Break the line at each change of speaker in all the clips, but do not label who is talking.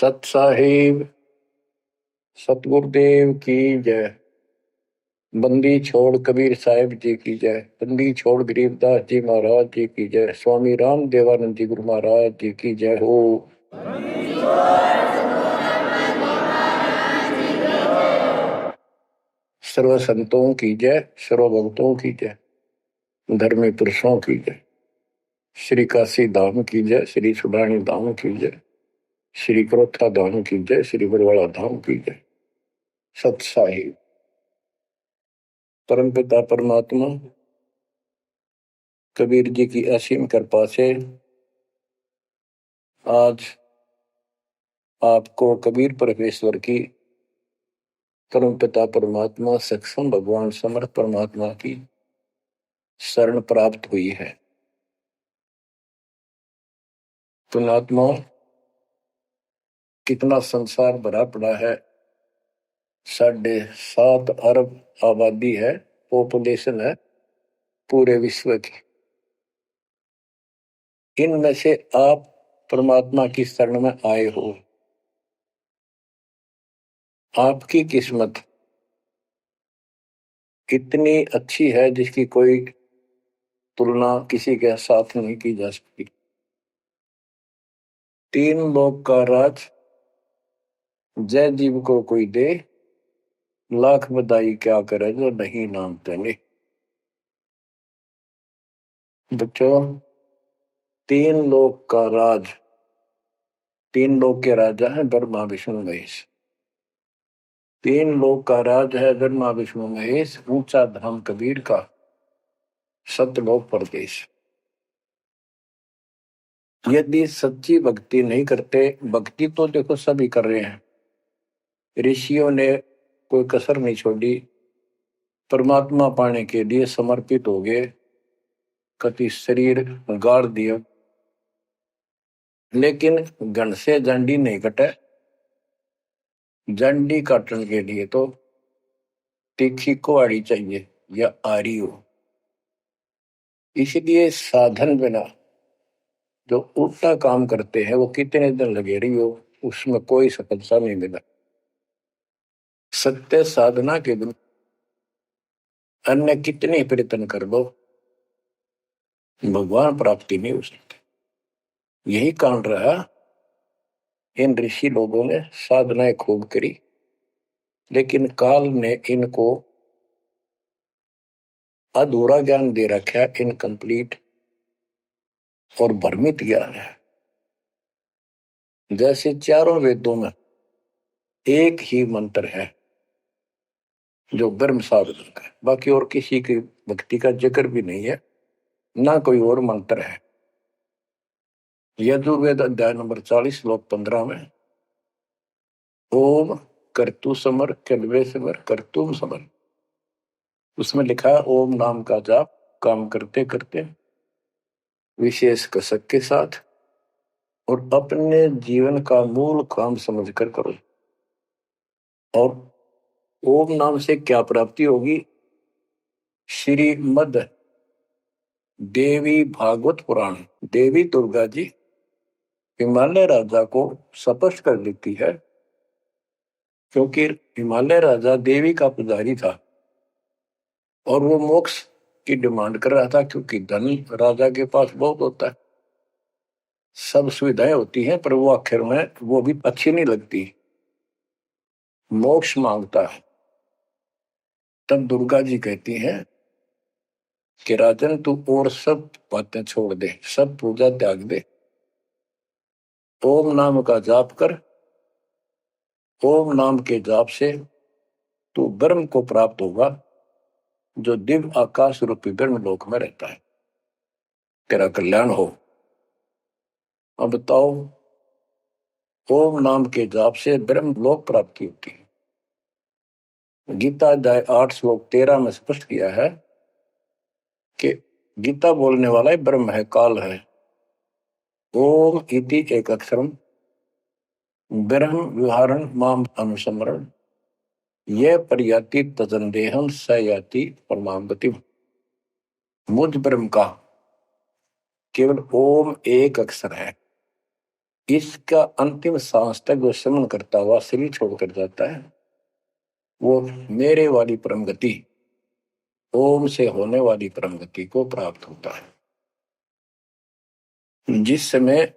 सत साहिब सतगुरुदेव की जय। बंदी छोड़ कबीर साहिब जी की जय। बंदी छोड़ गरीबदास जी महाराज जी की जय। स्वामी राम देवानंद जी गुरु महाराज जी की जय हो। सर्व संतों की जय, सर्व भक्तों की जय, धर्मी पुरुषों की जय। श्री काशी धाम की जय, श्री सुडानी धाम की जय, श्री क्रोथा धाम की जय, श्री बरवाड़ा धाम की जय। सत साहिब परम पिता परमात्मा कबीर जी की असीम कृपा से आज आपको कबीर परमेश्वर की परम पिता परमात्मा सक्षम भगवान समर्थ परमात्मा की शरण प्राप्त हुई है। पुण्यात्मा, कितना संसार भरा पड़ा है। 7.5 अरब आबादी है, पॉपुलेशन है पूरे विश्व की। इनमें से आप परमात्मा की शरण में आए हो। आपकी किस्मत इतनी अच्छी है जिसकी कोई तुलना किसी के साथ नहीं की जा सकती। 3 लोक का राज जय जीव को कोई दे, लाख बधाई क्या करे जो नहीं नाम तेने। बच्चों, 3 लोक का राज, 3 लोक के राजा है ब्रह्मा विष्णु महेश। 3 लोक का राज है ब्रह्मा विष्णु महेश। ऊंचा धाम कबीर का, सतलोक परदेश। यदि सच्ची भक्ति नहीं करते, भक्ति तो देखो सभी कर रहे हैं, ऋषियों ने कोई कसर नहीं छोड़ी, परमात्मा पाने के लिए समर्पित हो गए, कति शरीर गाड़ दिया, लेकिन घन से जंडी नहीं कटे। जंडी काटने के लिए तो तीखी कुहाड़ी चाहिए या आरी हो। इसलिए साधन बिना जो उल्टा काम करते हैं वो कितने दिन लगे रही हो, उसमें कोई सफलता नहीं मिला। सत्य साधना के दिन अन्य कितने प्रयत्न कर लो, भगवान प्राप्ति नहीं हो सकती। यही कारण रहा, इन ऋषि लोगों ने साधनाएं खूब करी, लेकिन काल ने इनको अधूरा ज्ञान दे रखा है, इनकम्प्लीट और भ्रमित ज्ञान है। जैसे चारों वेदों में एक ही मंत्र है जो ब्रह्म साधन का है, बाकी और किसी की भक्ति का जिक्र भी नहीं है, ना कोई और मंत्र है। यजुर्वेद अध्याय नंबर 40 श्लोक 15 में ओम कर्तु समर कल्वे समर कर्तुम समर, उसमें लिखा है ओम नाम का जाप काम करते करते विशेष कसक के साथ और अपने जीवन का मूल काम समझकर करो। और ओम नाम से क्या प्राप्ति होगी? श्रीमद देवी भागवत पुराण, देवी दुर्गा जी हिमालय राजा को स्पष्ट कर देती है, क्योंकि हिमालय राजा देवी का पुजारी था और वो मोक्ष की डिमांड कर रहा था, क्योंकि धन राजा के पास बहुत होता है, सब सुविधाएं होती हैं, पर वो आखिर में वो भी अच्छी नहीं लगती, मोक्ष मांगता है। तब दुर्गा जी कहती हैं कि राजन तू और सब बातें छोड़ दे, सब पूजा त्याग दे, ओम नाम का जाप कर। ओम नाम के जाप से तू ब्रह्म को प्राप्त होगा, जो दिव्य आकाश रूपी ब्रह्म लोक में रहता है। तेरा कल्याण हो। अब बताओ, ओम नाम के जाप से ब्रह्म लोक प्राप्ति होती है। गीता अध्याय 8 श्लोक 13 में स्पष्ट किया है कि गीता बोलने वाला ब्रह्म है, काल है। ओम इति एक अक्षरम ब्रह्म विहारण माम अनुसमरण ये प्रयाति तजंदेहम स याति परमाम गतिम। मुझ ब्रह्म का केवल ओम एक अक्षर है, इसका अंतिम सांस तक जो समन करता हुआ शरीर छोड़कर जाता है, वो मेरे वाली परम गति, ओम से होने वाली परम गति को प्राप्त होता है। जिस समय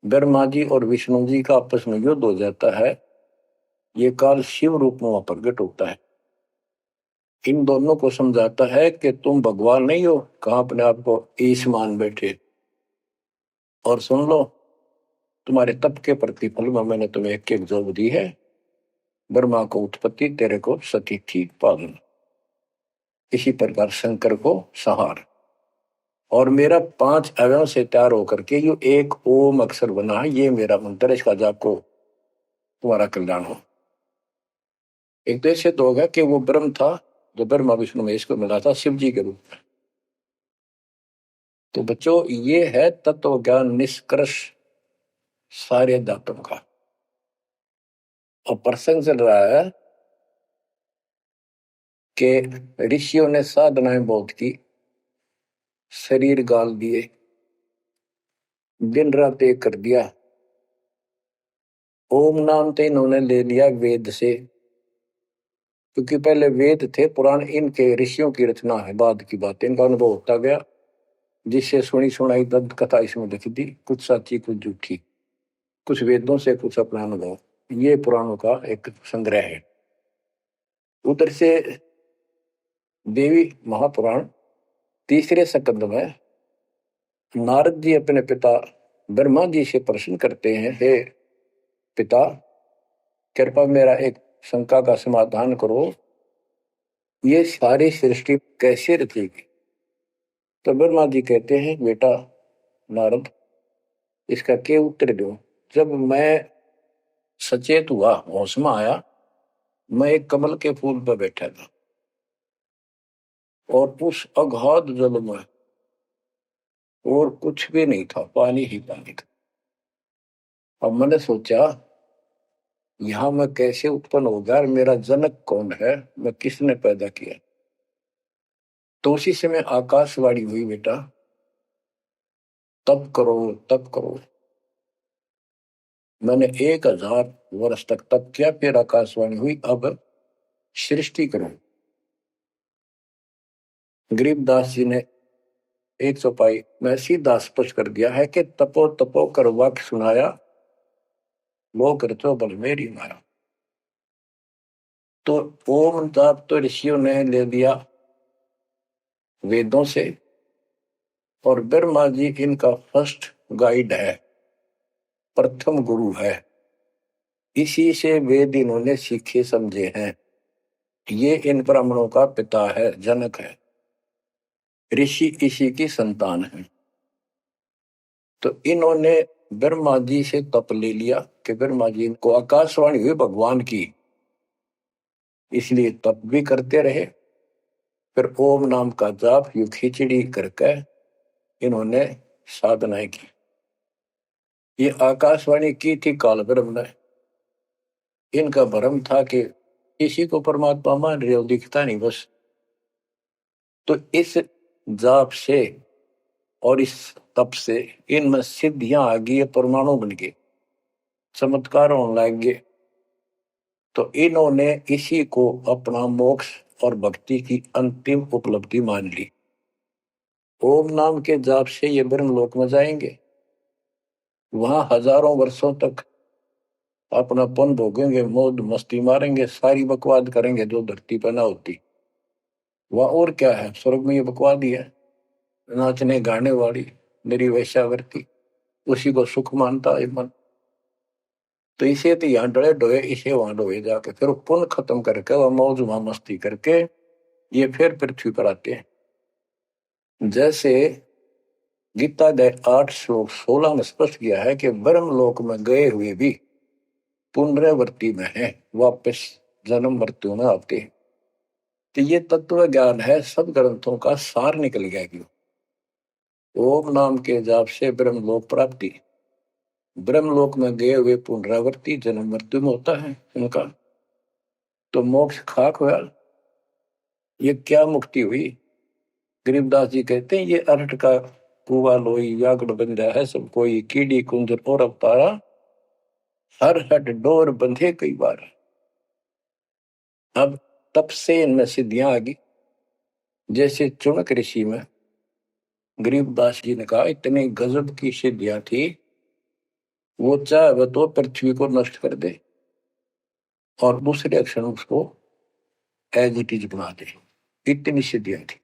ब्रह्मा जी और विष्णु जी का आपस में युद्ध हो जाता है, ये काल शिव रूप में वहां प्रकट होता है। इन दोनों को समझाता है कि तुम भगवान नहीं हो, कहां अपने आप को ईश मान बैठे, और सुन लो, तुम्हारे तप के प्रतिफल में मैंने तुम्हें एक एक जोग दी है। ब्रह्मा को उत्पत्ति, तेरे को सतिथि पालन, इसी प्रकार शंकर को संहार, और मेरा 5 अवयव से तैयार होकर के जो एक ओम अक्षर बना है, ये मेरा मंत्र, इसका जाप को तुम्हारा कल्याण हो। एक तो ऐसे तो होगा कि वो ब्रह्म था जो ब्रह्मा विष्णु महेश को मिला था शिव जी के रूप में। तो बच्चों, ये है तत्व ज्ञान निष्कर्ष सारे अध्यात्म का। और प्रसंग चल रहा है कि ऋषियों ने साधनाएं बहुत की, शरीर गाल दिए, दिन रात एक कर दिया। ओम नाम तो इन्होंने ले लिया वेद से, क्योंकि पहले वेद थे पुराण, इनके ऋषियों की रचना है, बाद की बात, इनका अनुभव होता गया, जिससे सुनी सुनाई दंत कथा इसमें लिख दी, कुछ सच्ची कुछ झूठी, कुछ वेदों से कुछ अपना अनुभव। ये पुराणों का एक संग्रह है। उधर से देवी महापुराण तीसरे स्कंद में नारद जी अपने पिता ब्रह्मा जी से प्रश्न करते हैं, हे पिता, कृपा मेरा एक शंका का समाधान करो, ये सारी सृष्टि कैसे रचेगी। तो ब्रह्मा जी कहते हैं, बेटा नारद, इसका क्या उत्तर दो। जब मैं सचेत हुआ, होश में आया, मैं एक कमल के फूल पर बैठा था, और उस अगाध जल में और कुछ भी नहीं था, पानी ही पानी था। अब मैंने सोचा, यहां मैं कैसे उत्पन्न हो गया, मेरा जनक कौन है, मैं किसने पैदा किया। तो उसी समय आकाशवाणी हुई, बेटा तप करो तप करो। मैंने 1000 वर्ष तक तप किया, फिर आकाशवाणी हुई, अब सृष्टि करो। गरीबदास जी ने 100 पाई में सीधा स्पष्ट कर दिया है कि तपो तपो कर वाक्य सुनाया, वो करतो बल मेरी माया। तो ओम जाप तो ऋषियों ने ले दिया वेदों से, और ब्रह्मा जी इनका फर्स्ट गाइड है, प्रथम गुरु है। इसी से वेद इन्होंने सीखे समझे हैं। ये इन ब्राह्मणों का पिता है, जनक है, ऋषि इसी की संतान है। तो इन्होंने ब्रह्मा जी से तप ले लिया कि ब्रह्मा जी को आकाशवाणी हुई भगवान की, इसलिए तप भी करते रहे। फिर ओम नाम का जाप यू खिचड़ी करके इन्होंने साधनाएं की। ये आकाशवाणी की थी काल ब्रह्म ने। इनका भ्रम था कि किसी को परमात्मा मान रहे हो, दिखता नहीं बस। तो इस जाप से और इस तप से इनमें सिद्धियां आ गई, परमाणु बन गए, चमत्कार होने लग गए। तो इन्होंने इसी को अपना मोक्ष और भक्ति की अंतिम उपलब्धि मान ली। ओम नाम के जाप से ये ब्रह्मलोक में जाएंगे, वहां हजारों वर्षों तक अपना पन भोगेंगे, मौज मस्ती मारेंगे, सारी बकवाद करेंगे जो धरती पर ना होती। वह और क्या है, स्वर्ग में ये बकवाद ही है, नाचने गाने वाली मेरी वैश्यावृत्ति, उसी को सुख मानता है मन। तो इसे तो यहाँ डरे डोए, इसे वहां डोए जाके, फिर पुण्य खत्म करके वह मौज मस्ती करके ये फिर पृथ्वी पर आते हैं। जैसे गीता अध्याय 8 श्लोक 16 में स्पष्ट किया है कि ब्रह्मलोक में गए हुए भी पुनरावृत्ति में है, वापस जन्म मृत्यु में आते हैं। तो ये तत्व ज्ञान है, सब ग्रंथों का सार निकल गया। क्यों? ओम नाम के जाप से ब्रह्मलोक प्राप्ति, ब्रह्मलोक में गए हुए पुनरावृत्ति जन्म मृत्यु में होता है उनका। तो मोक्ष खाक हुआ, ये क्या मुक्ति हुई। गरीबदास जी कहते हैं, ये अरहट का कुआ लोई यागड़ बंधा है सब कोई, कीड़ी कुंजर और अवतारा, हर हट डोर बंधे कई बार। अब तब से इनमें सिद्धियां आ गई। जैसे चुनक ऋषि में गरीबदास जी ने कहा इतनी गजब की सिद्धियां थी, वो चाहे तो पृथ्वी को नष्ट कर दे और दूसरे क्षण उसको एज इट इज बना दे, इतनी सिद्धियां थी।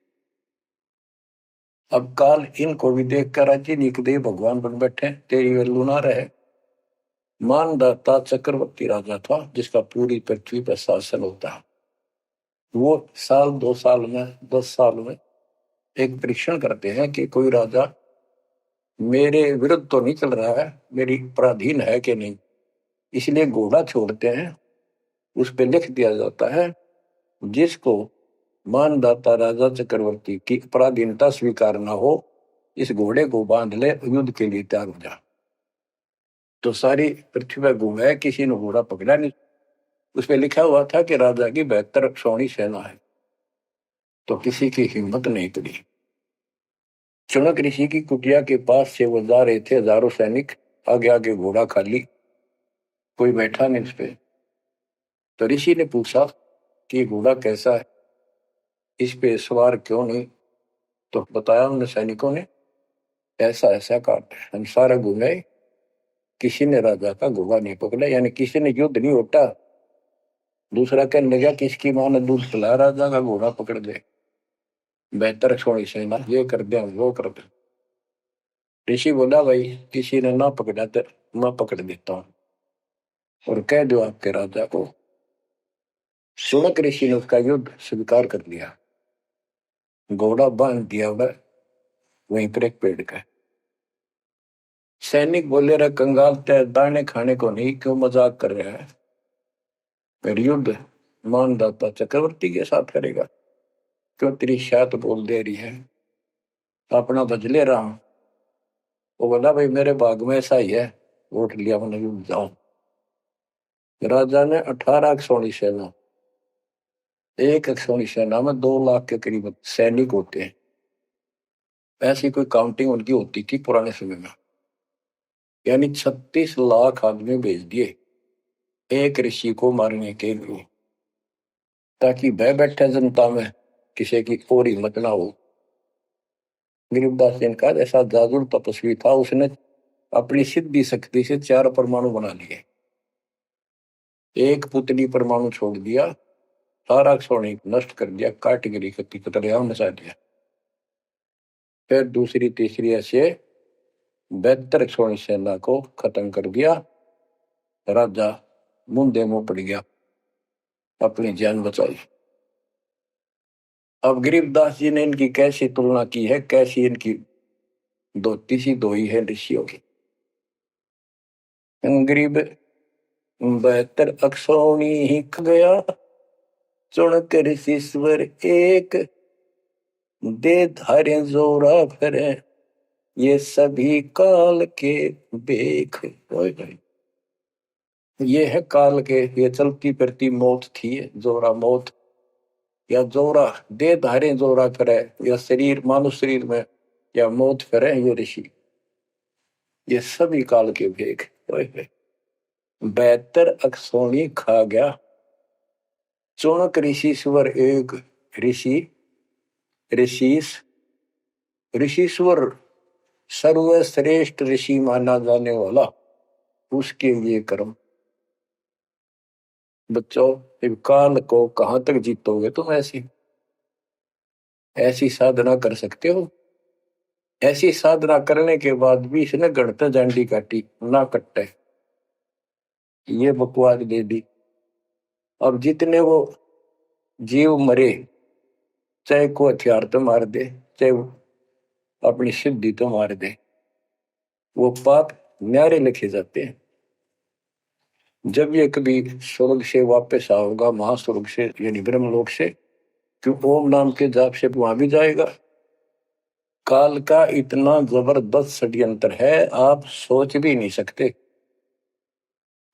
अब काल इनको भी देख कर राजी निकदे भगवान बन बैठे, तेरी वैल्यू ना रहे। मानदाता चक्रवर्ती राजा था जिसका पूरी पृथ्वी पर शासन होता है। वो साल 2 साल में 10 साल में एक परीक्षण करते हैं कि कोई राजा मेरे विरुद्ध तो नहीं चल रहा है, मेरी पराधीन है कि नहीं। इसलिए घोड़ा छोड़ते हैं, उस पर लिख दिया जाता है जिसको मानदाता राजा चक्रवर्ती की पराधीनता स्वीकार न हो, इस घोड़े को बांध ले, युद्ध के लिए तैयार हो जा। तो सारी पृथ्वी पर घूमे, किसी ने घोड़ा पकड़ा नहीं। उस पर लिखा हुआ था कि राजा की 72 सौणी सेना है, तो किसी की हिम्मत नहीं पड़ी। चुनक ऋषि की कुटिया के पास से वो जा रहे थे, हजारों सैनिक, आगे आगे घोड़ा खाली, कोई बैठा नहीं उस पे। तो ऋषि ने पूछा कि घोड़ा कैसा है, इस पे सवार क्यों नहीं। तो बताया उन सैनिकों ने, ऐसा ऐसा काट हम सारा घूमे, किसी ने राजा का घोड़ा नहीं पकड़ा, यानी किसी ने युद्ध नहीं होता। दूसरा कहने लगा किसकी मां ने दूध पिलाया, राजा का घोड़ा पकड़ दे, 72 सौणी सेना, ये कर दे वो कर दे। ऋषि बोला भाई किसी ने ना पकड़ा तो मैं पकड़ देता हूं और कह दो आपके राजा को। सुनक ऋषि ने उसका युद्ध स्वीकार कर लिया, घोड़ा बांध दिया वह वहीं पर एक पेड़ का। सैनिक बोले रहे कंगाल तय दाने खाने को नहीं, क्यों मजाक कर रहा है, फिर युद्ध मानदाता चक्रवर्ती के साथ करेगा, क्यों तेरी शायद बोल दे रही है, अपना बज ले रहा हूं। वो बोला भाई मेरे भाग में ऐसा ही है, वोट लिया मैंने युद्ध जाऊं। राजा ने 18 सौणी सेना, एक सौणी सेना में 2 लाख के करीब सैनिक होते हैं। ऐसी कोई काउंटिंग उनकी होती थी पुराने समय में, यानी 36 लाख आदमी भेज दिए एक ऋषि को मारने के लिए, ताकि भय बैठे जनता में किसी की और हिम्मत ना हो। गरीबदास जी का ऐसा जादू तपस्वी था, उसने अपनी सिद्धि शक्ति से 4 परमाणु बना लिए, एक पुतली परमाणु छोड़ दिया, सारा सोने नष्ट कर दिया, काटगिरी कति कतलेआम मचा दिया। फिर दूसरी तीसरी ऐसे 72 सोनी सेना को खत्म कर दिया। राजा मुंदे मुंह पड़ गया, अपनी जान बचाई। अब गरीबदास जी ने इनकी कैसी तुलना की है, कैसी इनकी धोती सी धोई है ऋषियों की। गरीब 72 अक्षौणी ही ख गया, चुनक ऋषिश्वर एक, दे धारे जोरा फिरे, ये सभी काल के बेख। ये है काल के, ये चलती फिरती मौत थी, जोरा मौत, या जोरा दे धारे जोरा करे, या शरीर मानव शरीर में या मौत करे, ये ऋषि, ये सभी काल के भेख। 72 अक्षौणी खा गया, चुनक ऋषिश्वर एक, ऋषि ऋषिस ऋषिश्वर सर्वश्रेष्ठ ऋषि माना जाने वाला, उसके ये कर्म। बच्चों काल को कहां तक जीतोगे तुम, ऐसी ऐसी साधना कर सकते हो। ऐसी साधना करने के बाद भी इसने गणत जांडी काटी ना कट्टे, ये बकवास दे दी। अब जितने वो जीव मरे, चाहे को हथियार तो मार दे, चाहे अपनी सिद्धि तो मार दे, वो पाप न्यारे लिखे जाते हैं। जब ये कभी स्वर्ग से वापस आओगा, महास्वर्ग से यानी ब्रह्मलोक से, क्यों ओम नाम के जाप से वहां भी जाएगा। काल का इतना जबरदस्त षड्यंत्र है, आप सोच भी नहीं सकते।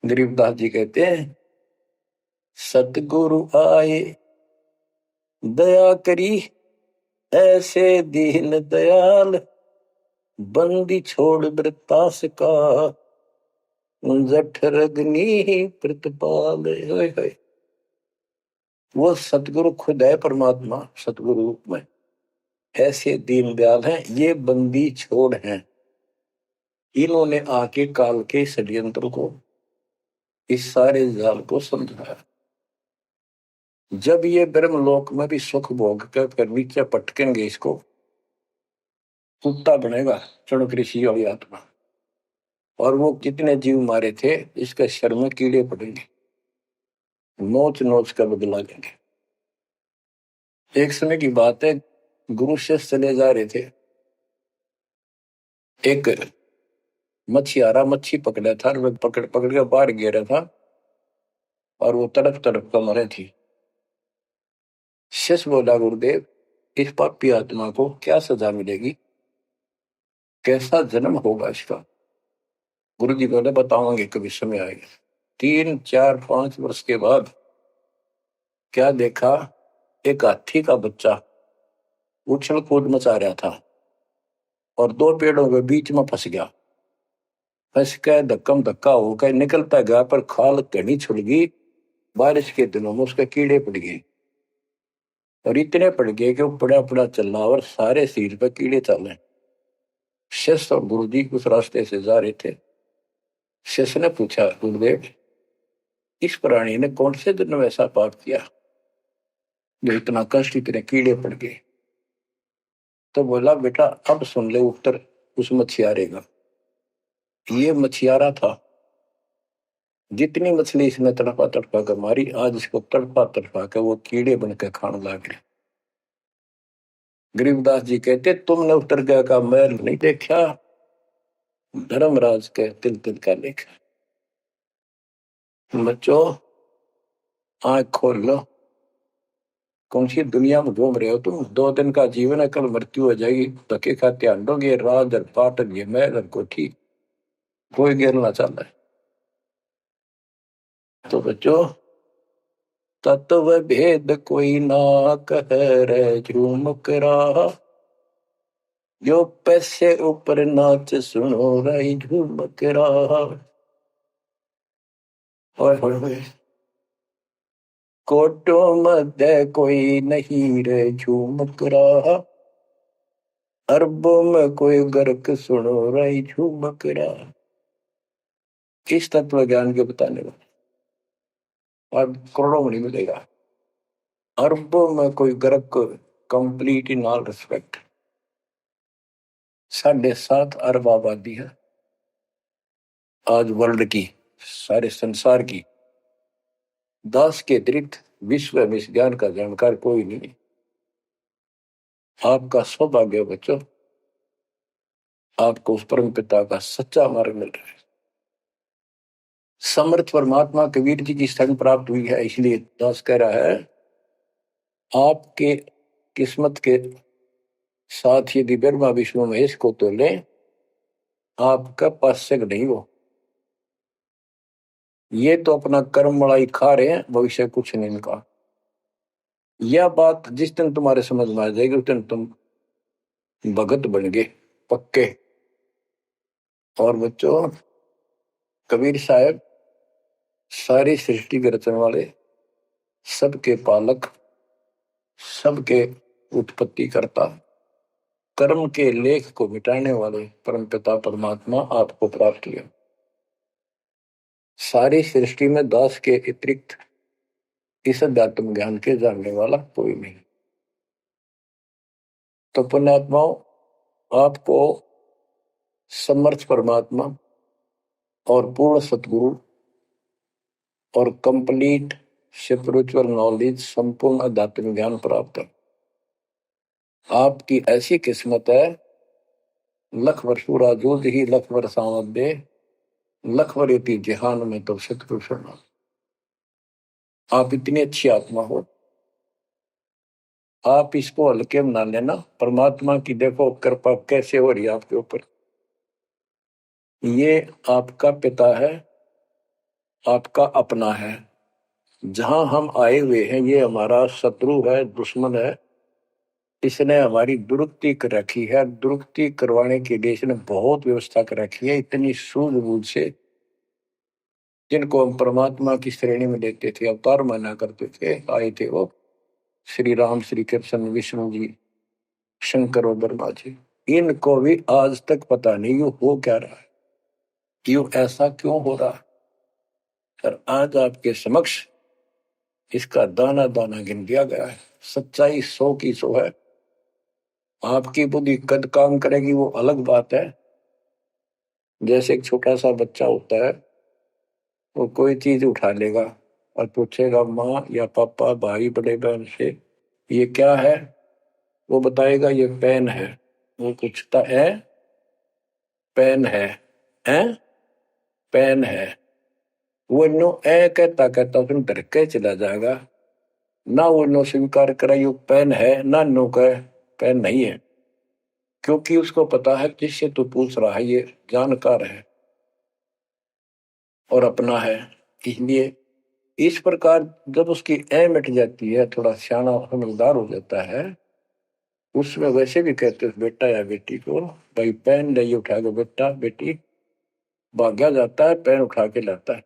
गरीबदास जी कहते हैं, सतगुरु आए दया करी, ऐसे दीन दयाल, बंदी छोड़ वृत्तास का, जठरग्नि प्रतिपाल। वो सतगुरु खुद है, परमात्मा सतगुरु रूप में ऐसे दीनदयाल हैं, ये बंदी छोड़ हैं। इन्होंने आके काल के षड्यंत्र को, इस सारे जाल को समझाया। जब ये ब्रह्मलोक में भी सुख भोग कर फिर नीचे पटकेंगे, इसको कुत्ता बनेगा चणक ऋषि वाली आत्मा। और वो कितने जीव मारे थे, इसके शर में कीड़े पड़ेंगे, नोच नोच कर बदला लेंगे। एक समय की बात है, गुरु शिष्य चले जा रहे थे। एक मछियारा मच्छी पकड़ा था, और पकड़ पकड़ के बाहर गिरा था, और वो तड़प तड़प कर मरे थी। शिष्य बोला, गुरुदेव इस पापी आत्मा को क्या सजा मिलेगी, कैसा जन्म होगा इसका? गुरु जी बोले, बताओगे कभी समय आएगा। 3, 4, 5 वर्ष के बाद क्या देखा, एक हाथी का बच्चा उछल कूद मचा रहा था और 2 पेड़ों के बीच में फंस गया। फंस के धक्कम धक्का होकर निकलता गया, पर खाल घनी छुड़ गई। बारिश के दिनों में उसके कीड़े पड़ गए, और इतने पड़ गए कि वो पड़ा पड़ा चल रहा, और सारे शरीर पर कीड़े चल रहे। शिष्य और गुरु जी उस रास्ते से जा रहे थे। शिष्य ने पूछा, गुरुदेव इस प्राणी ने कौन से दिन में ऐसा पाप किया जो इतना कष्ट, इतने कीड़े पड़ गए? तो बोला, बेटा अब सुन ले उत्तर उस मछियारे का। ये मछियारा था, जितनी मछली इसने तड़पा तड़पा कर मारी, आज इसको तड़पा तड़पा कर वो कीड़े बनकर खाने लग गए। गरीबदास जी कहते, तुमने उत्तर का महल नहीं देखा, धर्मराज के तिल तिल का लेखा। बच्चों आंख खोल लो, कौन सी दुनिया में घूम रहे हो तुम? 2 दिन का जीवन है, कल मृत्यु हो जाएगी। धक्के खाते आंडोगे, राज और पाट ये महल और कोठी, कोई गिरना चाहता है। तो बच्चों तत्व भेद कोई ना कह रे झूमक रहा, जो पैसे ऊपर नाच सुनो रही झूमक रहा। और कोटो मध्य कोई नहीं रे झूमक रहा, अरबों में कोई गर्क सुनो रही झूमक रहा। किस तत्व ज्ञान के बताने वाले, और करोड़ों में नहीं मिलेगा। अरबों में कोई गर्क, कंप्लीट इन ऑल रिस्पेक्ट। 7.5 अरब आबादी है आज वर्ल्ड की, सारे संसार की। 10 के अतिरिक्त विश्व में इस ज्ञान का जानकार कोई नहीं। आपका सौभाग्य बच्चों, आपको उस परम पिता का सच्चा मार्ग मिल रहा है। समर्थ परमात्मा कबीर जी की शरण प्राप्त हुई है, इसलिए दास कह रहा है, आपके किस्मत के साथ यदि ब्रह्मा विष्णु महेश को तो ले, आपका पास्यक नहीं हो। ये तो अपना कर्म मलाई खा रहे हैं, भविष्य कुछ नहीं इनका। यह बात जिस दिन तुम्हारे समझ में आ जाएगी, उस दिन तुम भगत बन गए पक्के। और बच्चों कबीर साहब सारी सृष्टि के रचने वाले, सबके पालक, सबके उत्पत्ति करता, कर्म के लेख को मिटाने वाले परमपिता परमात्मा आपको प्राप्त हुए। सारी सृष्टि में दास के अतिरिक्त इस अध्यात्म ज्ञान के जानने वाला कोई नहीं। तो पुण्यात्माओं, आपको समर्थ परमात्मा और पूर्ण सतगुरु और कंप्लीट स्पिरिचुअल नॉलेज, संपूर्ण अध्यात्मिक ज्ञान प्राप्त है। आपकी ऐसी किस्मत है, लख वर्षूरा जोध ही लख वर्षावत दे, लख वरेती जहान में तो सतपुरुष। आप इतनी अच्छी आत्मा हो, आप इसको हल्के में ना लेना। परमात्मा की देखो कृपा कैसे हो रही है आपके ऊपर। ये आपका पिता है, आपका अपना है। जहां हम आए हुए हैं ये हमारा शत्रु है, दुश्मन है, इसने हमारी दुरुक्ति कर रखी है। दुरुक्ति करवाने के लिए इसने बहुत व्यवस्था कर रखी है, इतनी सूझबूझ से। जिनको हम परमात्मा की श्रेणी में लेते थे, अवतार माना करते थे, आए थे वो श्री राम, श्री कृष्ण, विष्णु जी, शंकर और ब्रह्मा जी। इनको भी आज तक पता नहीं ये हो क्या रहा है, क्यों ऐसा क्यों हो रहा है। और आज आपके समक्ष इसका दाना दाना गिन दिया गया है। सच्चाई 100 की 100 है। आपकी बुद्धि कद काम करेगी वो अलग बात है। जैसे एक छोटा सा बच्चा होता है, वो कोई चीज उठा लेगा और पूछेगा माँ या पापा, भाई, बड़े बहन से, ये क्या है। वो बताएगा ये पेन है। वो पूछता है पेन है पेन है। वो नो ए कहता कहता फिर डर के चला जाएगा। ना वो नो स्वीकार करे ये पेन है, ना नो कहे पेन नहीं है, क्योंकि उसको पता है जिससे तू पूछ रहा है ये जानकार है और अपना है। इसलिए इस प्रकार जब उसकी ए मिट जाती है, थोड़ा सियाना समझदार हो जाता है, उसमें वैसे भी कहते हैं बेटा या बेटी को, भाई पेन नहीं उठा के बेटा बेटी, भाग्या जाता है पेन उठा के लाता है।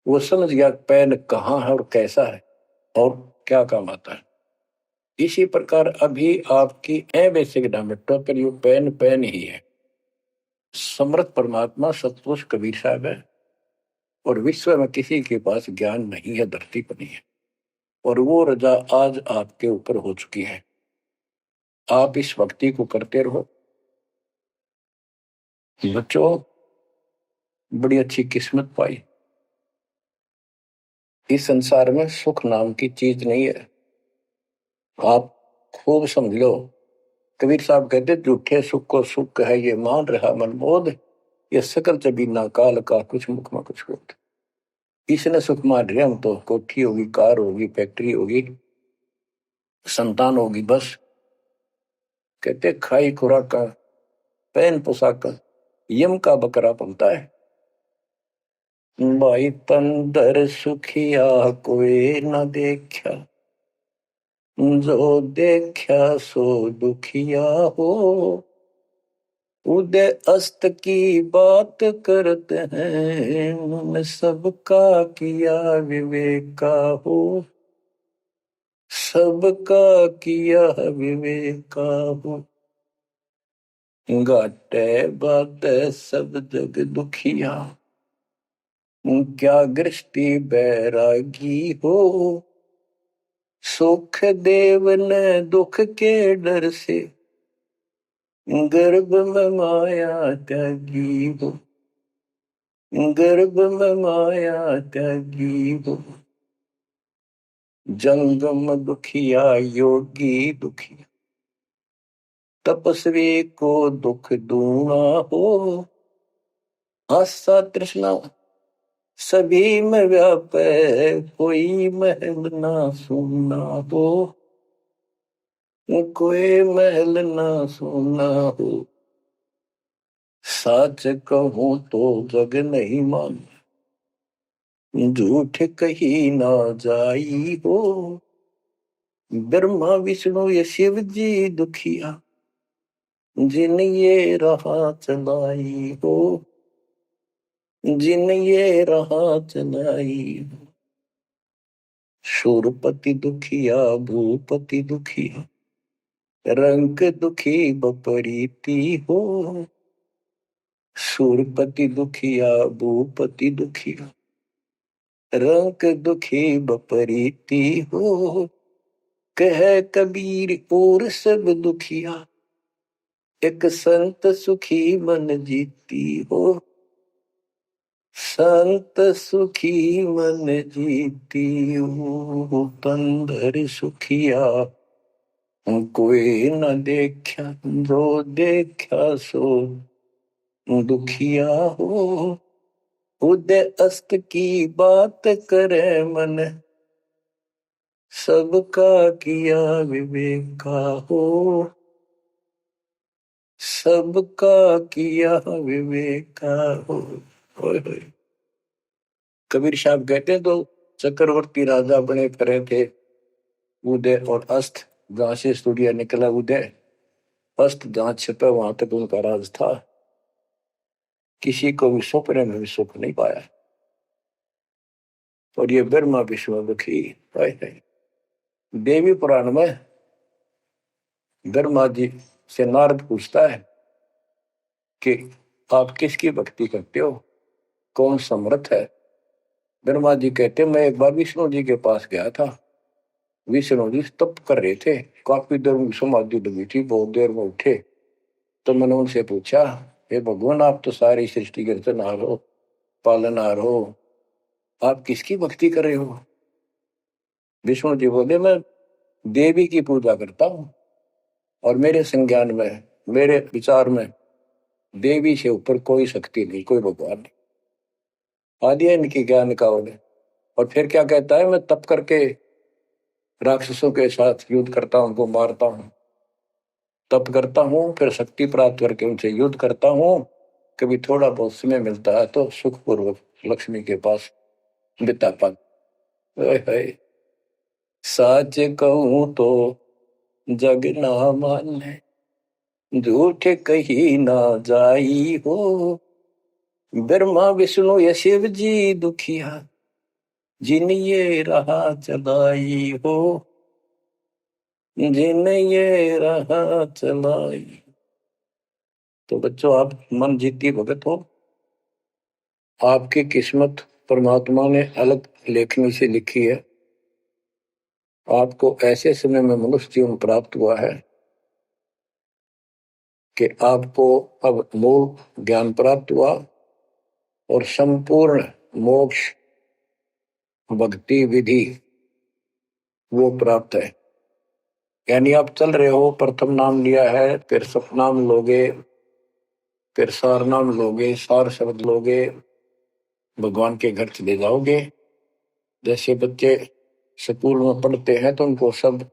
वो समझ गया पेन कहाँ है और कैसा है और क्या काम आता है। इसी प्रकार अभी आपकी ए बेसिक डायमेट्रो पर यू पेन पेन ही है। समर्थ परमात्मा सतपुरुष कबीर साहब है और विश्व में किसी के पास ज्ञान नहीं है, धरती पर नहीं है। और वो रजा आज आपके ऊपर हो चुकी है। आप इस भक्ति को करते रहो बच्चों। बड़ी अच्छी किस्मत पाई। इस संसार में सुख नाम की चीज नहीं है। आप खूब समझ लो। कबीर साहब कहते झूठे सुख को सुख है ये मान रहा मनमोद, ये सकल जबीना काल का कुछ मुख में कुछ बोध। इसने सुख मान रहे हम तो, कोठी होगी, कार होगी, फैक्ट्री होगी, संतान होगी, बस। कहते खाई खुराक का, पहन पोशाक का, यम का बकरा पलता है। भाई तंदर सुखिया कोई न देखा, जो देखा सो दुखिया हो। उदय अस्त की बात करते हैं, उन्होंने सबका किया विवेका हो। सबका किया विवेका हो। घाटे बाटे सब जग दुखिया, क्या गृष्टि बैरागी हो। सुख देव ने दुख के डर से, गर्भ में माया त्यागी हो। गर्भ में माया त्यागी हो। जंगम दुखिया योगी दुखिया, तपस्वी को दुख दूना हो। आशा तृष्णा सभी में व्यापे, कोई महल ना सुना हो। कोई महल ना सुना हो। सच कहूं तो जग नहीं मान, झूठ कही ना जाई हो। ब्रह्मा विष्णु ये शिव जी दुखिया, जिन ये राह चलाई हो। जिन ये राह चलाई हो। शूरपति दुखिया भूपति दुखिया, रंग दुखी बपरीती हो। शूरपति दुखिया भूपति दुखिया, रंग दुखी बपरीती हो। कह कबीर और सब दुखिया, एक संत सुखी मन जीती हो। संत सुखी मन जीती हो। तंदर सुखिया कोई न देखा, जो देखा सो दुखिया हो। उदय अस्त की बात करे मन, सबका किया विवेका हो। सबका किया विवेका हो। कबीर साहब कहते हैं तो चक्रवर्ती राजा बने फिरे थे, उदय और अस्त। जहां से सूर्य निकला उदय अस्त जहां छिपे वहां तक उनका राज था। किसी को भी सपने में भी सुख नहीं पाया। और ये ब्रह्मा विष्णु दुखी है। देवी पुराण में ब्रह्मा जी से नारद पूछता है कि आप किसकी भक्ति करते हो, कौन समर्थ है। ब्रह्मा जी कहते मैं एक बार विष्णु जी के पास गया था। विष्णु जी तप कर रहे थे, काफी देर में समाधि लगी थी, बहुत देर में उठे। तो मैंने उनसे पूछा, हे भगवान आप तो सारी सृष्टि के रचनहार हो, पालनहार हो, आप किसकी भक्ति कर रहे हो। विष्णु जी बोले मैं देवी की पूजा करता हूं और मेरे संज्ञान में, मेरे विचार में देवी से ऊपर कोई शक्ति नहीं, कोई भगवान नहीं। आदि है इनकी ज्ञान का उन्हें। और फिर क्या कहता है, मैं तप करके राक्षसों के साथ युद्ध करता हूं, उनको मारता हूं, तप करता हूं, फिर शक्ति प्राप्त करके उनसे युद्ध करता हूं। कभी थोड़ा बहुत समय मिलता है तो सुखपूर्वक लक्ष्मी के पास बिता पाता। सच कहूं तो जग ना माने, झूठ कही ना जाई हो। ब्रह्मा विष्णु या शिव जी दुखिया, जिन ये रहा चलाई हो, जिन ये रहा चलाई। तो बच्चों आप मन जीती भगत हो। आपकी किस्मत परमात्मा ने अलग लेखनी से लिखी है। आपको ऐसे समय में मनुष्य जीवन प्राप्त हुआ है कि आपको अब मूल ज्ञान प्राप्त हुआ और संपूर्ण मोक्ष भक्ति विधि वो प्राप्त है। यानी आप चल रहे हो, प्रथम नाम लिया है, फिर सपनाम लोगे, फिर सार नाम लोगे, सार शब्द लोगे, भगवान के घर चले जाओगे। जैसे बच्चे स्कूल में पढ़ते हैं तो उनको सब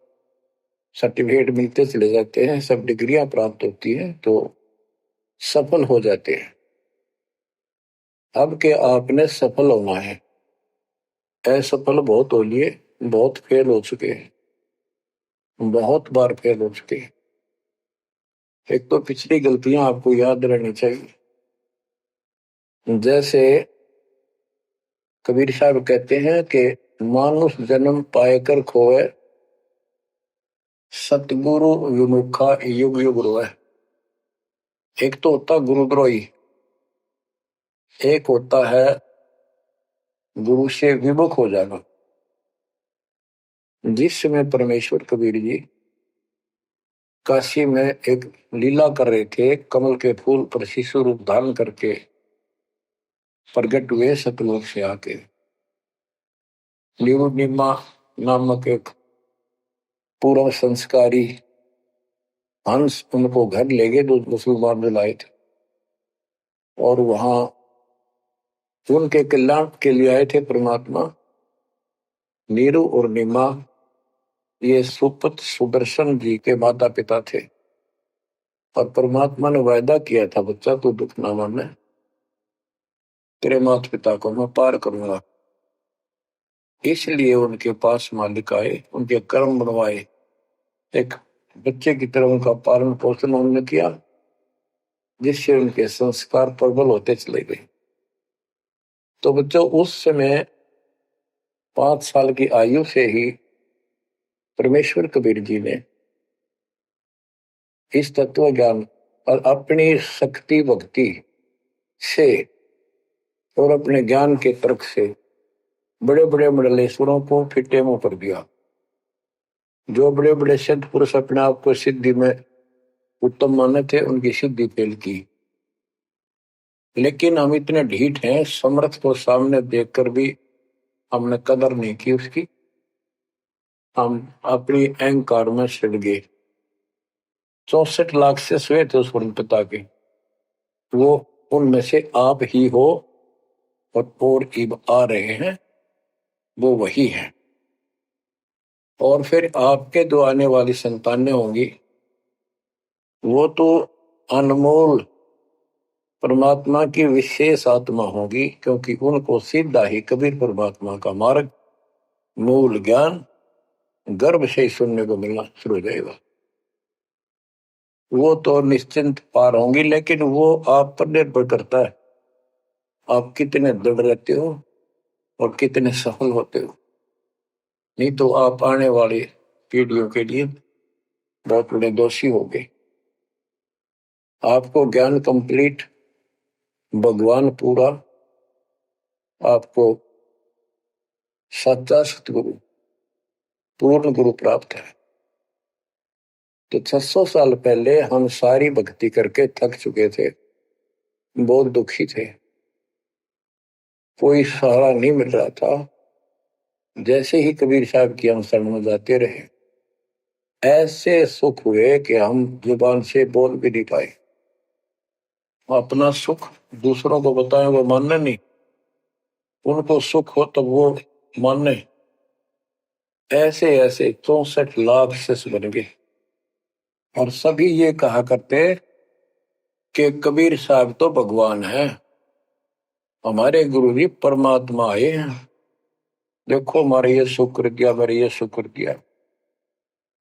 सर्टिफिकेट मिलते चले जाते हैं, सब डिग्रियां प्राप्त होती हैं तो सफल हो जाते हैं। अब के आपने सफल होना है। असफल बहुत हो लिए, बहुत फेल हो चुके हैं, बहुत बार फेल हो चुके हैं। एक तो पिछली गलतियां आपको याद रहनी चाहिए। जैसे कबीर साहब कहते हैं कि मानुष जन्म पाएकर खोए, सतगुरु विमुखा युग युग रोए। एक तो होता गुरुद्रोही, एक होता है गुरु से विमुख हो जाना। जिस समय परमेश्वर कबीर जी काशी में एक लीला कर रहे थे, कमल के फूल पर शिशु रूप धारण करके प्रगट हुए सतलोक से आके। निमा नामक एक पूर्व संस्कारी हंस उनको घर ले गए, जो मुसलमान में लाए थे, और वहां उनके कल्याण के लिए आए थे परमात्मा। नीरू और निमा ये सुपुत्र सुदर्शन जी के माता पिता थे। और परमात्मा ने वायदा किया था, बच्चा तू दुख ना माने, तेरे माता पिता को मैं पार करूंगा। इसलिए उनके पास मालिक आए, उनके कर्म बनवाए, एक बच्चे की तरह उनका पालन पोषण उन्होंने किया, जिससे उनके संस्कार प्रबल होते चले गए। तो बच्चों उस समय 5 साल की आयु से ही परमेश्वर कबीर जी ने इस तत्व ज्ञान और अपनी शक्ति भक्ति से और अपने ज्ञान के तर्क से बड़े बड़े मंडलेश्वरों को फिटे मुंह कर दिया। जो बड़े बड़े सिद्ध पुरुष अपने आप को सिद्धि में उत्तम माने थे, उनकी सिद्धि फेल की। लेकिन हम इतने ढीठ हैं, समर्थ को सामने देखकर भी हमने कदर नहीं की उसकी। हम अपनी अहंकार में सड़ गए। 64 लाख से स्वे थे उस वर्ण पिता के, वो उनमें से आप ही हो और इब आ रहे हैं, वो वही है। और फिर आपके जो आने वाली संतानें होंगी वो तो अनमोल परमात्मा की विशेष आत्मा होगी, क्योंकि उनको सीधा ही कबीर परमात्मा का मार्ग, मूल ज्ञान गर्भ से ही सुनने को मिलना शुरू हो जाएगा। वो तो निश्चिंत पार होंगी, लेकिन वो आप पर निर्भर करता है आप कितने दृढ़ रहते हो और कितने सफल होते हो। नहीं तो आप आने वाली पीढ़ियों के लिए बहुत बड़े दोषी हो गए। आपको ज्ञान कंप्लीट, भगवान पूरा, आपको सच्चा सतगुरु, पूर्ण गुरु प्राप्त है। तो 600 साल पहले हम सारी भक्ति करके थक चुके थे, बहुत दुखी थे, कोई सहारा नहीं मिल रहा था। जैसे ही कबीर साहब की हम शरण में जाते रहे, ऐसे सुख हुए कि हम जुबान से बोल भी नहीं पाए। अपना सुख दूसरों को बताएं वो मानने नहीं, उनको सुख हो तब वो मानने। ऐसे ऐसे 64 लाख शिष्य बन गए और सभी ये कहा करते कि कबीर साहब तो भगवान है, हमारे गुरु जी परमात्मा आए हैं, देखो हमारे ये शुक्र किया, हमारे ये शुक्र किया।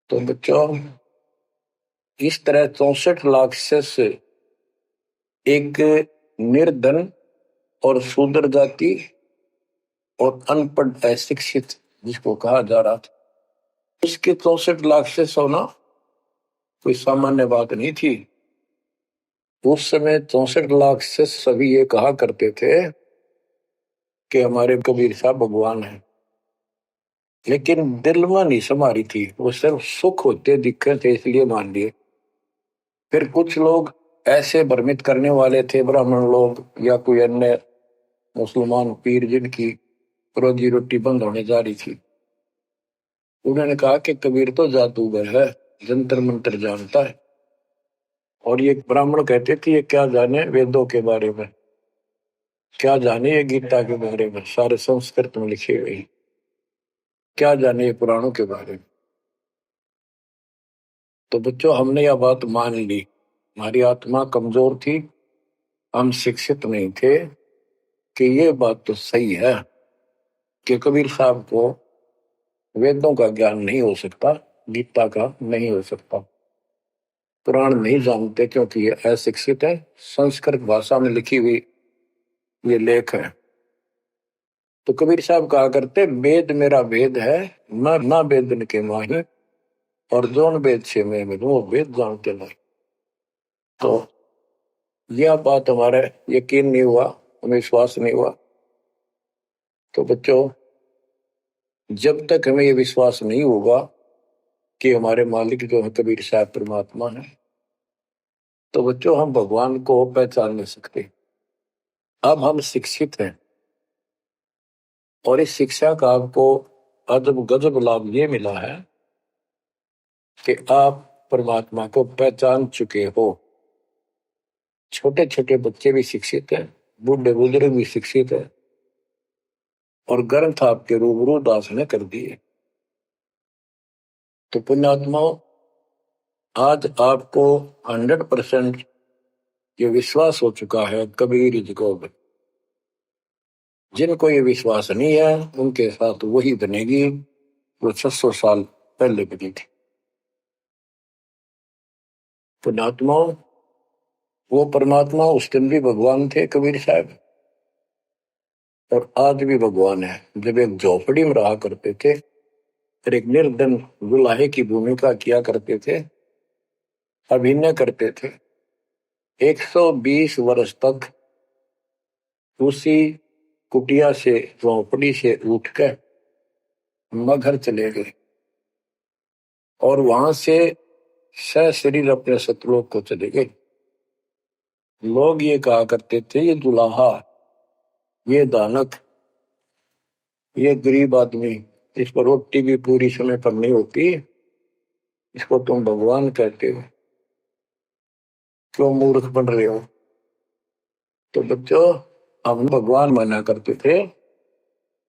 तो बच्चों, इस तरह 64 लाख शिष्य एक निर्धन और शूद्र जाति और अनपढ़ अशिक्षित जिसको कहा जा रहा था, उसके 64 लाख शिष्य होना कोई सामान्य बात नहीं थी। उस समय 64 लाख शिष्य सभी ये कहा करते थे कि हमारे कबीर साहब भगवान हैं, लेकिन दिल में नहीं समारी थी, वो सिर्फ सुख होते दिक्कत थे इसलिए मान लिए। फिर कुछ लोग ऐसे भ्रमित करने वाले थे, ब्राह्मण लोग या कोई अन्य मुसलमान पीर जिनकी रोजी रोटी बंद होने जा रही थी, उन्होंने कहा कि कबीर तो जादूगर है, जंतर मंत्र जानता है। और ये ब्राह्मण कहते थे ये क्या जाने वेदों के बारे में, क्या जाने ये गीता के बारे में, सारे संस्कृत में लिखे हुए, क्या जाने ये पुराणों के बारे में। तो बच्चों, हमने यह बात मान ली, हमारी आत्मा कमजोर थी, हम शिक्षित नहीं थे कि ये बात तो सही है कि कबीर साहब को वेदों का ज्ञान नहीं हो सकता, गीता का नहीं हो सकता, पुराण नहीं जानते क्योंकि ये अशिक्षित है, संस्कृत भाषा में लिखी हुई ये लेख है। तो कबीर साहब कहा करते वेद मेरा वेद है, मैं ना वेदन के माही, और जोन वेद से मैं मिलूं वो वेद जानते नहीं। तो यह बात हमारे यकीन नहीं हुआ, हमें विश्वास नहीं हुआ। तो बच्चों, जब तक हमें ये विश्वास नहीं होगा कि हमारे मालिक जो है कबीर साहब परमात्मा है, तो बच्चों हम भगवान को पहचान नहीं सकते। अब हम शिक्षित हैं और इस शिक्षा का आपको अजब गजब लाभ ये मिला है कि आप परमात्मा को पहचान चुके हो। छोटे छोटे बच्चे भी शिक्षित हैं, बूढ़े बुजुर्ग भी शिक्षित है, और ग्रंथ आपके रूबरू दास ने कर दिए। तो पुण्यात्माओं, आज आपको 100% ये विश्वास हो चुका है कबीर जी को। जिनको ये विश्वास नहीं है उनके साथ वही बनेगी जो 600 साल पहले बनी थी। पुण्यात्माओं, वो परमात्मा उस दिन भी भगवान थे कबीर साहब, और आज भी भगवान है। जब एक झोपड़ी में रहा करते थे और एक निर्धन दुल्हे की भूमिका किया करते थे, अभिनय करते थे, 120 वर्ष तक उसी कुटिया से, झोपड़ी से उठकर मगहर चले गए और वहां से सशरीर अपने सतलोक को चले गए। लोग ये कहा करते थे ये दुल्हा, ये दानक, ये गरीब आदमी, इस पर रोटी भी पूरी समय पर नहीं होती, इसको तुम भगवान कहते हो, क्यों मूर्ख बन रहे हो। तो बच्चों, हम भगवान माना करते थे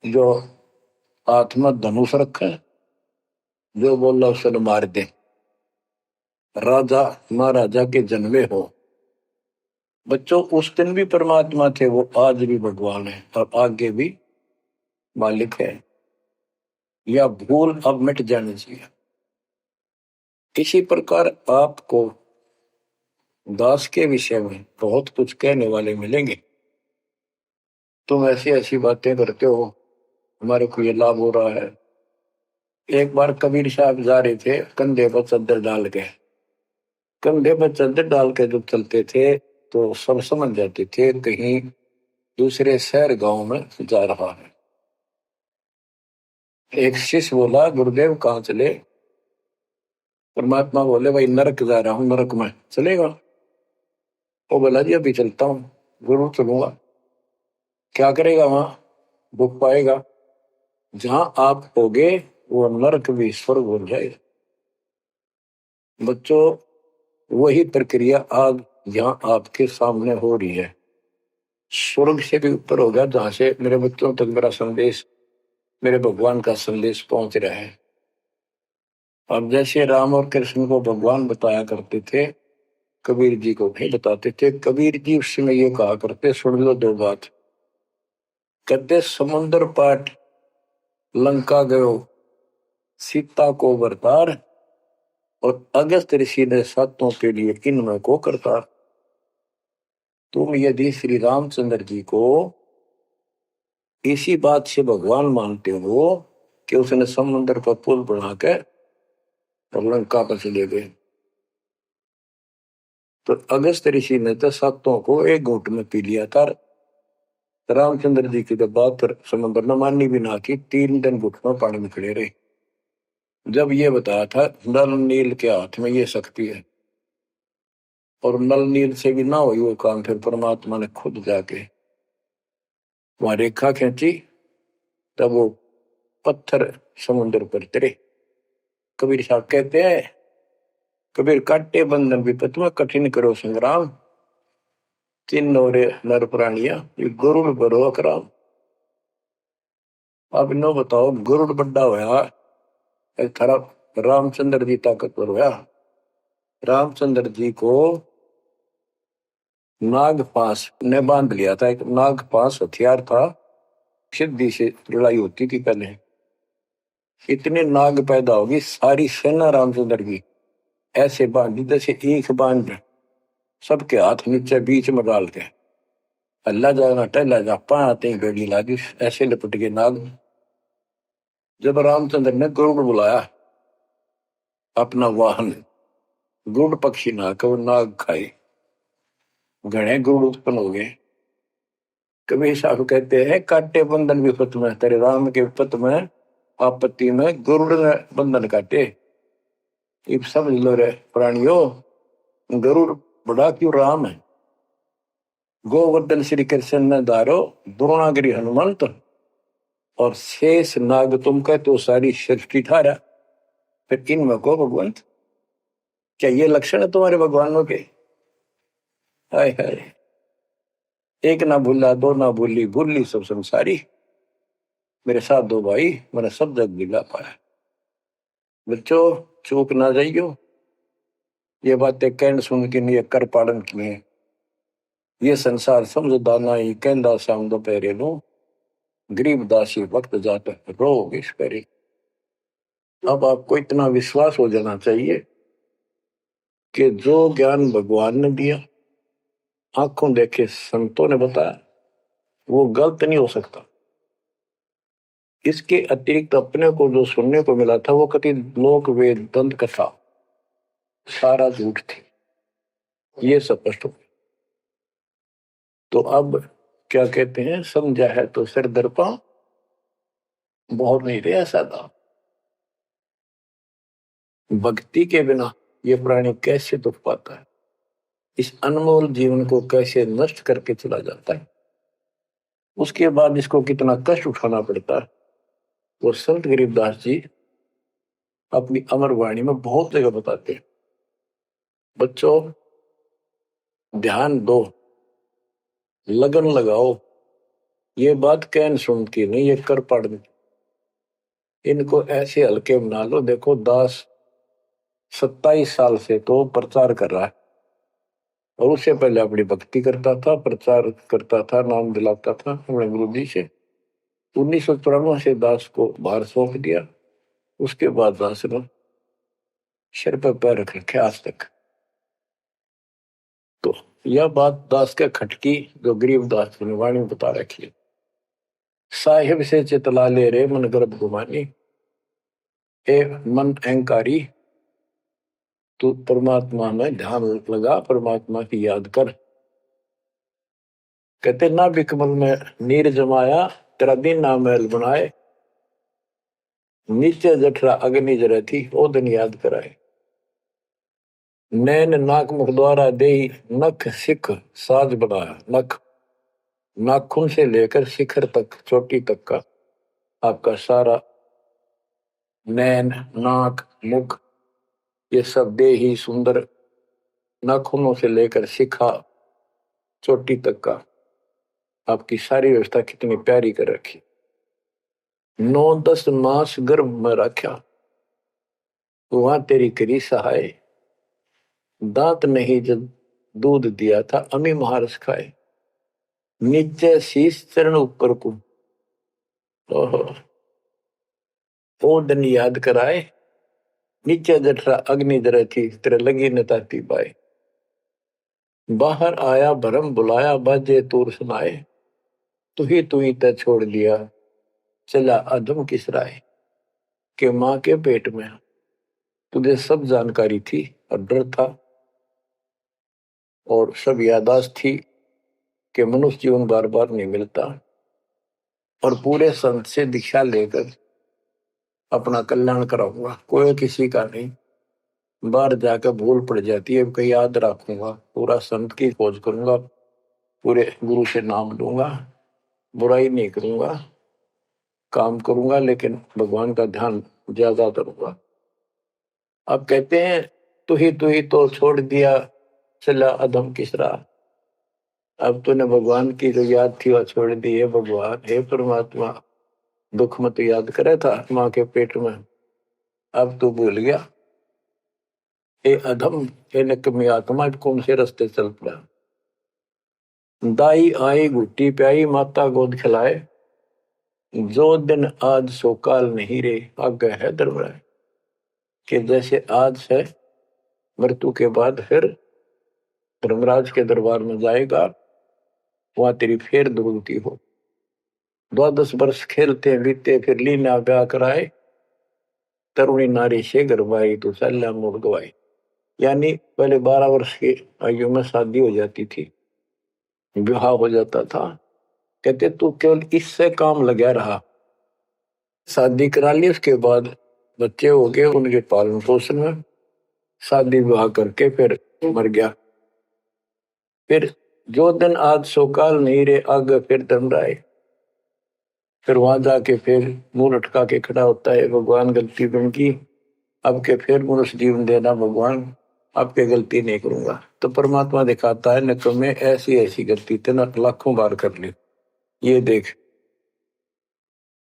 जो हाथ में धनुष रखे, जो बोला उसे मार दे, राजा महाराजा के जन्मे हो। बच्चों, उस दिन भी परमात्मा थे, वो आज भी भगवान है और आगे भी मालिक है। या भूल अब मिट जानी चाहिए। इसी प्रकार आपको दास के विषय में बहुत कुछ कहने वाले मिलेंगे। तुम ऐसी ऐसी बातें करते हो, हमारे को ये लाभ हो रहा है। एक बार कबीर साहब जा रहे थे कंधे पर चादर डाल के, कंधे पर चादर डाल के जब चलते थे तो सब समझ जाते थे कहीं दूसरे शहर गांव में जा रहा है। एक शिष्य बोला, गुरुदेव कहाँ चले? परमात्मा बोले, भाई नरक जा रहा हूं, नरक में चलेगा? वो बोला, जी अभी चलता हूँ, जरूर चलूंगा। क्या करेगा वहां? दुख पाएगा। जहां आप होगे वो नरक भी स्वर्ग हो जाएगा। बच्चों, वही प्रक्रिया आज यहाँ आपके सामने हो रही है। स्वर्ग से भी ऊपर होगा, जहां से मेरे बच्चों तक मेरा संदेश, मेरे भगवान का संदेश पहुंच रहा है। अब जैसे राम और कृष्ण को भगवान बताया करते थे, कबीर जी को नहीं बताते थे। कबीर जी उस समय ये कहा करते, सुन लो दो बात। कहते, समुद्र पाट लंका गयो सीता को बरतार, और अगस्त ऋषि ने सातों के लिए इनमें को करतार। तुम यदि श्री रामचंद्र जी को इसी बात से भगवान मानते हो कि उसने समुद्र पर पुल बनाकर और लंका पर चले गए, तो अगस्त ऋषि ने तो सातों को एक घूंट में पी लिया था। रामचंद्र जी की जब बात समुद्र ने माननी भी ना की, 3 दिन घुटनों पानी में खड़े रहे। जब ये बताया था नल नील के हाथ में ये शक्ति है, और नल नील से भी ना हुई वो काम, फिर परमात्मा ने खुद जाके वहां रेखा खींची, तब वो पत्थर समुद्र पर तरे। कबीर साहब कहते हैं, कबीर काटे बंधन विपत में कठिन करो संग्राम, तीन नौरे नर प्राणिया ये गरुड़ बरो अकराम। अब इनो बताओ, गरुड़ बड्डा होया, एक थारा रामचंद्र जी ताकतवर होया। रामचंद्र जी को नाग पास ने बांध लिया था। एक नाग पास हथियार था, सिद्धि से लड़ाई होती थी पहले। इतने नाग पैदा होगी, सारी सेना रामचंद्र की ऐसे बांधी जैसे ईख बांध, सबके हाथ नीचे बीच में डाल के अल्लाह जाना टहला जा पाते ही बेड़ी लागी, ऐसे लपट के नाग। जब रामचंद्र ने गरुड़ बुलाया अपना वाहन, गरुड़ पक्षी ना वो नाग खाए, घने गरुड़ उत्पन्न हो गए। कबीर साहब कहते हैं, काटे बंधन विपत में, तेरे राम के विपत में आपत्ति में गरुड़ ने बंधन काटे। ये समझ लो रे प्राणियों, गरुड़ बड़ा क्यों राम है। गोवर्धन श्री कृष्ण ने धारो, द्रोणागिरी हनुमंत, और शेष नाग तुम कहते हो सारी सृष्टि थारा, फिर इनमें को भगवंत। क्या ये लक्षण है तुम्हारे भगवानों के? हाय हाय, एक ना भूला दो ना भूली, भूली सब संसारी, मेरे साथ दो भाई मैंने सब जग दिला पाया। बच्चों, चूक ना जाइयो, ये बातें कहन सुन के नहीं कर पालन किए। ये संसार समझदाना ही कहंदा शाम दोपहरे नो, गरीब दासी वक्त जाते रोग इस परे। अब आपको इतना विश्वास हो जाना चाहिए कि जो ज्ञान भगवान ने दिया, आंखों देखे संतों ने बताया, वो गलत नहीं हो सकता। इसके अतिरिक्त अपने को जो सुनने को मिला था वो कति लोक वेद दंत कथा सारा झूठ थी, ये स्पष्ट हो। तो अब क्या कहते हैं, समझा है तो सिर दर्पा, बहुत नहीं रहा सादा। भक्ति के बिना ये प्राणी कैसे दुख पाता है, इस अनमोल जीवन को कैसे नष्ट करके चला जाता है, उसके बाद इसको कितना कष्ट उठाना पड़ता है। वो संत गरीबदास जी अपनी अमर वाणी में बहुत जगह बताते हैं। बच्चों, ध्यान दो, लगन लगाओ, ये बात कहन सुन की नहीं, ये कर पढ़। इनको ऐसे हल्के बना लो। देखो दास 27 साल से तो प्रचार कर रहा है, और उससे पहले अपनी भक्ति करता था, प्रचार करता था, नाम दिलाता था अपने गुरु जी से। 1994 से दास को भार सौंप दिया, उसके बाद दास ने सिर पर पैर रख रखे आज तक। तो यह बात दास के खटकी जो गरीब दास की वाणी में बता रखी है। साहिब से चितला ले रे मन गर्भ गुमानी, ए मन अहंकारी तू परमात्मा में ध्यान लगा, परमात्मा की याद कर। कहते ना बिकमल में नीर जमाया, तेरा दिन ना महल बनाए, नीचे जठरा अग्नि जरे थी ओ दिन याद कराए। नैन नाक मुख द्वारा दे नख सिख साज बनाया, नख नाखून से लेकर शिखर तक चोटी तक का आपका सारा नैन नाक मुख ये सब दे ही सुंदर, नाखूनों से लेकर शिखा चोटी तक का आपकी सारी व्यवस्था कितनी प्यारी कर रखी। 9-10 मास गर्भ में रखा, वहां तेरी करी सहाय, दांत नहीं जब दूध दिया था अमी महारस खाए, नीचे शीश चरण ऊपर को ओहो वो दिन याद कराए, नीचे जठरा अग्नि जरे थी तेरे लगी न ताती पाए। बाहर आया भरम बुलाया बाजे तूर सुनाए, तू ही तय छोड़ दिया चला अधम किस राय। के माँ के पेट में तुझे सब जानकारी थी और डर था और सब यादाश्त थी कि मनुष्य जीवन बार बार नहीं मिलता, और पूरे संत से दीक्षा लेकर अपना कल्याण कराऊंगा, कोई किसी का नहीं। बाहर जाकर भूल पड़ जाती है, कहीं याद रखूंगा, पूरा संत की खोज करूंगा, पूरे गुरु से नाम लूंगा, बुराई नहीं करूंगा, काम करूंगा लेकिन भगवान का ध्यान ज्यादा करूंगा। अब कहते हैं तू ही तो छोड़ दिया चला अधम किसरा। अब तूने भगवान की जो याद थी वह छोड़ दी है। भगवान हे परमात्मा दुख मत याद करे था माँ के पेट में, अब तू भूल गया। ए अधम हे निकम्मी आत्मा कौन से रास्ते चल पड़ा। दाई आई घुट्टी प्याई माता गोद खिलाए, जो दिन आज सो काल नहीं रे आगे है दरबार। कि जैसे आज है मृत्यु के बाद फिर धर्मराज के दरबार में जाएगा, वहां तेरी फेर दुर्गति हो। 12 वर्ष खेलते बीते फिर लीना ब्याह कराए, तरुणी नारी से गरबाई तो सल्ला मोड़ गवाई। यानी पहले 12 वर्ष की आयु में शादी हो जाती थी, विवाह हो जाता था। कहते तू केवल इससे काम लगा रहा, शादी करा ली, उसके बाद बच्चे हो गए, उनके पालन पोषण में शादी विवाह करके फिर मर गया। फिर जो दिन आज सोकाल नहीं रे आगे फिर धर्मराय। फिर वहां जाके फिर मुंह लटका के खड़ा होता है, भगवान गलती बन की, अब के फिर मनुष्य जीवन देना भगवान, अब के गलती नहीं करूंगा। तो परमात्मा दिखाता है न तुम्हें ऐसी ऐसी गलती तेना लाखों बार कर ली, ये देख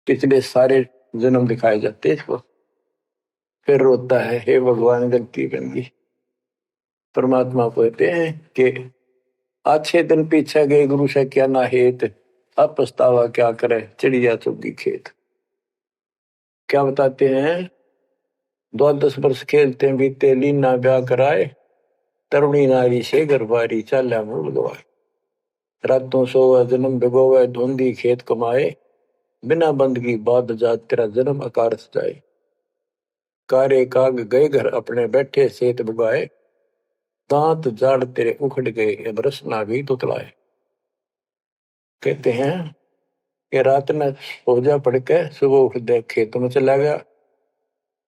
पिछले सारे जन्म दिखाए जाते इसको। फिर रोता है हे भगवान गलती बन गई। परमात्मा कहते हैं कि अच्छे दिन पीछे गए गुरु से क्या ना हेत, अब पछतावा क्या करे चिड़िया चुगी खेत। क्या बताते हैं 12 वर्ष खेलते बीते लीना ब्याह कराए, तरुणी नारी से गरबारी चाल्या मूल गवाए। रातों सोवा जन्म भिगोवे धुंधी खेत कमाए, बिना बंदगी बाद जात तेरा जन्म आकार सजाए। कारे काग गए घर अपने बैठे सेत बुगाए, दांत जाड़ तेरे उखड़ गए अब रसना भी तुतलाए। कहते हैं कि रात में सोजा पड़ के सुबह उठ दे खेतों में चला गया,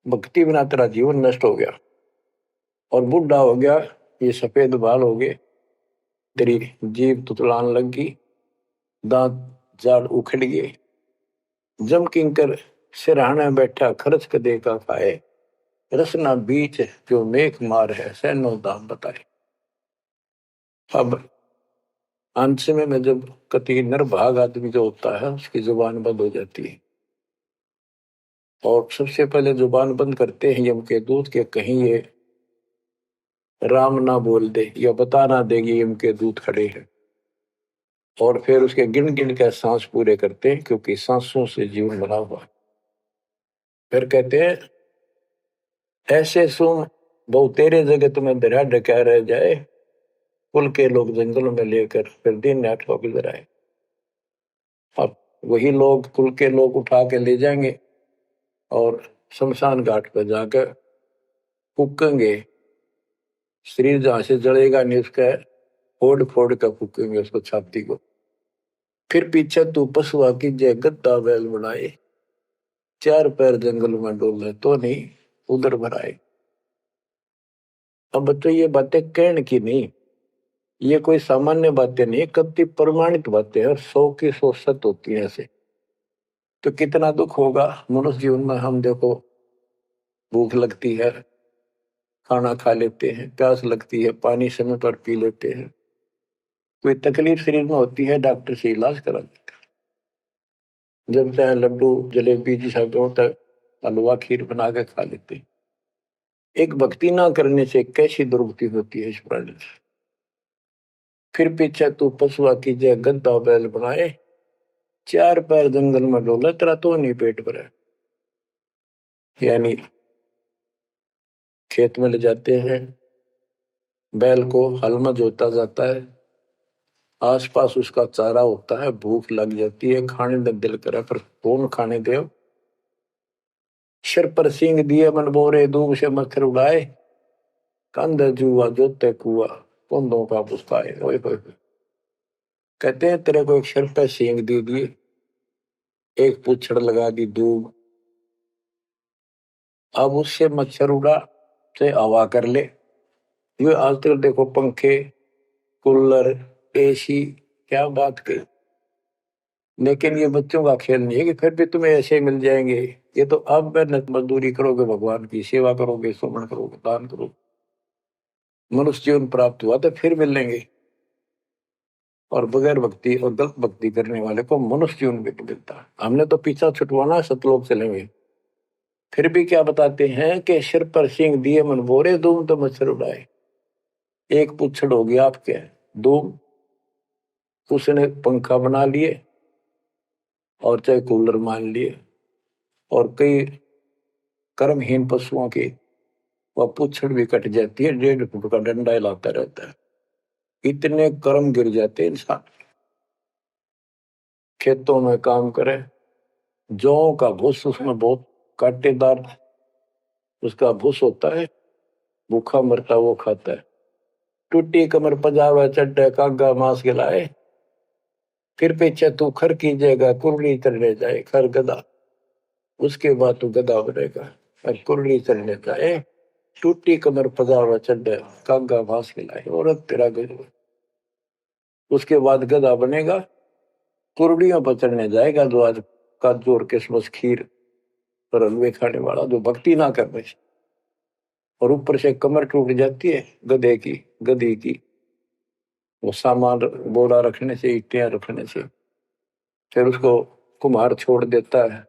भक्ति बिना तेरा जीवन नष्ट हो गया और बूढ़ा हो गया, ये सफेद बाल हो गए, तेरी जीभ तुतलान लग गई, दांत जाड़ उखड़ गए। जम किंकर सिरहाना बैठा खर्च क दे का खाए, रसना बीच जो मेघ मार है सैनो दाम बताए। अब अंत में जब कति निर्भाग आदमी जो होता है उसकी जुबान बंद हो जाती है, और सबसे पहले जुबान बंद करते हैं यम के दूत के कहीं ये राम ना बोल दे या बता ना देगी यम के दूत खड़े हैं, और फिर उसके गिन गिन के सांस पूरे करते हैं क्योंकि सांसों से जीवन बना हुआ है। फिर कहते हैं ऐसे सुन बहु तेरे जगत में दरिया ढका रह जाए, कुल के लोग जंगलों में लेकर फिर दिन रात को गुजर आए। अब वही लोग कुल के लोग उठा के ले जाएंगे और शमशान घाट पर जाकर फूकेंगे। शरीर जहां से जलेगा नहीं उसका फोड़ फोड़ कर फूकेंगे उसको, छाती को। फिर पीछे तू पशुआ की जय गद्दा बैल बनाए, चार पैर जंगल में डोले तो नहीं उधर भराए। अब बच्चों ये बातें कहने की नहीं, ये कोई सामान्य बातें नहीं, कति प्रमाणित बातें हैं और 100 की 100 सत्य होती है ऐसे। तो कितना दुख होगा मनुष्य जीवन में। हम देखो भूख लगती है, खाना खा लेते हैं, प्यास लगती है, पानी समय पर पी लेते हैं, कोई तकलीफ शरीर में होती है डॉक्टर से इलाज करा लेते हैं। जब चाहे लड्डू जलेबी जिस होता है हलवा खीर बना के खा लेते हैं। एक भक्ति ना करने से कैसी दुर्गति होती है इस प्राणी से। फिर पीछे तू पशुआ की जय गद्दा बैल बनाए, चार पैर जंगल में डोले तेरा तो नहीं पेट भरे। यानी खेत में ले जाते हैं, बैल को हल में जोता जाता है, आसपास उसका चारा होता है, भूख लग जाती है, खाने में दिल करे पर कौन खाने दे। सिर पर सींग दिए मन बोरे, दूब से मच्छर उड़ाए, कंध जुआ जोते कुआ, कुंदों का पुस्ताए। ओए होए, कहते हैं तेरे को एक सिर पे सींग दे दिए, एक पूछड़ लगा दी दूब, अब उससे मच्छर उड़ा से हवा कर ले। ये आजकल देखो पंखे कूलर एसी, क्या बात कही। लेकिन ये बच्चों का खेल नहीं है कि फिर भी तुम्हें ऐसे मिल जाएंगे। ये तो अब मेहनत मजदूरी करोगे, भगवान की सेवा करोगे, सुमन करोगे, दान करोगे, मनुष्य जीवन प्राप्त हुआ तो फिर मिलेंगे। और बगैर भक्ति और गलत भक्ति करने वाले को मनुष्य जीवन भी नहीं मिलता। हमने तो पीछा छुटवाना, सतलोक चलेंगे। फिर भी क्या बताते हैं कि सिर पर सिंह दिए मन बोरे, दूम तो मच्छर उड़ाए। एक पुच्छड़ हो गया आपके दूम, उसने पंखा बना लिए और चाहे कूलर मान लिए। और कई कर्महीन पशुओं की वह पुच्छड़ भी कट जाती है, 1.5 फुट का डंडा हिलाता रहता है। इतने कर्म गिर जाते इंसान। खेतों में काम करे, जौ का भूस उसमें बहुत कांटेदार उसका भूस होता है, भूखा मरता वो खाता है। टूटी कमर पजावा चड्डे कागा मांस खिलाए, फिर पीछे तू खर की जगह कुरली चढ़ने जाए। खर गधा, उसके बाद तू गधा बनेगा और कुरली चढ़ने जाए। टूटी कमर पजावा चड्डे कागा मांस खिलाए, और तेरा गधा। उसके बाद गधा बनेगा, कुरड़ियों पर चढ़ने जाएगा, जो आज काजू और किशमिश खीर और हलवे खाने वाला, जो भक्ति ना कर रहे। और ऊपर से कमर टूट जाती है गधे की, गधी की, वो सामान बोरा रखने से, ईटियां रखने से। फिर उसको कुम्हार छोड़ देता है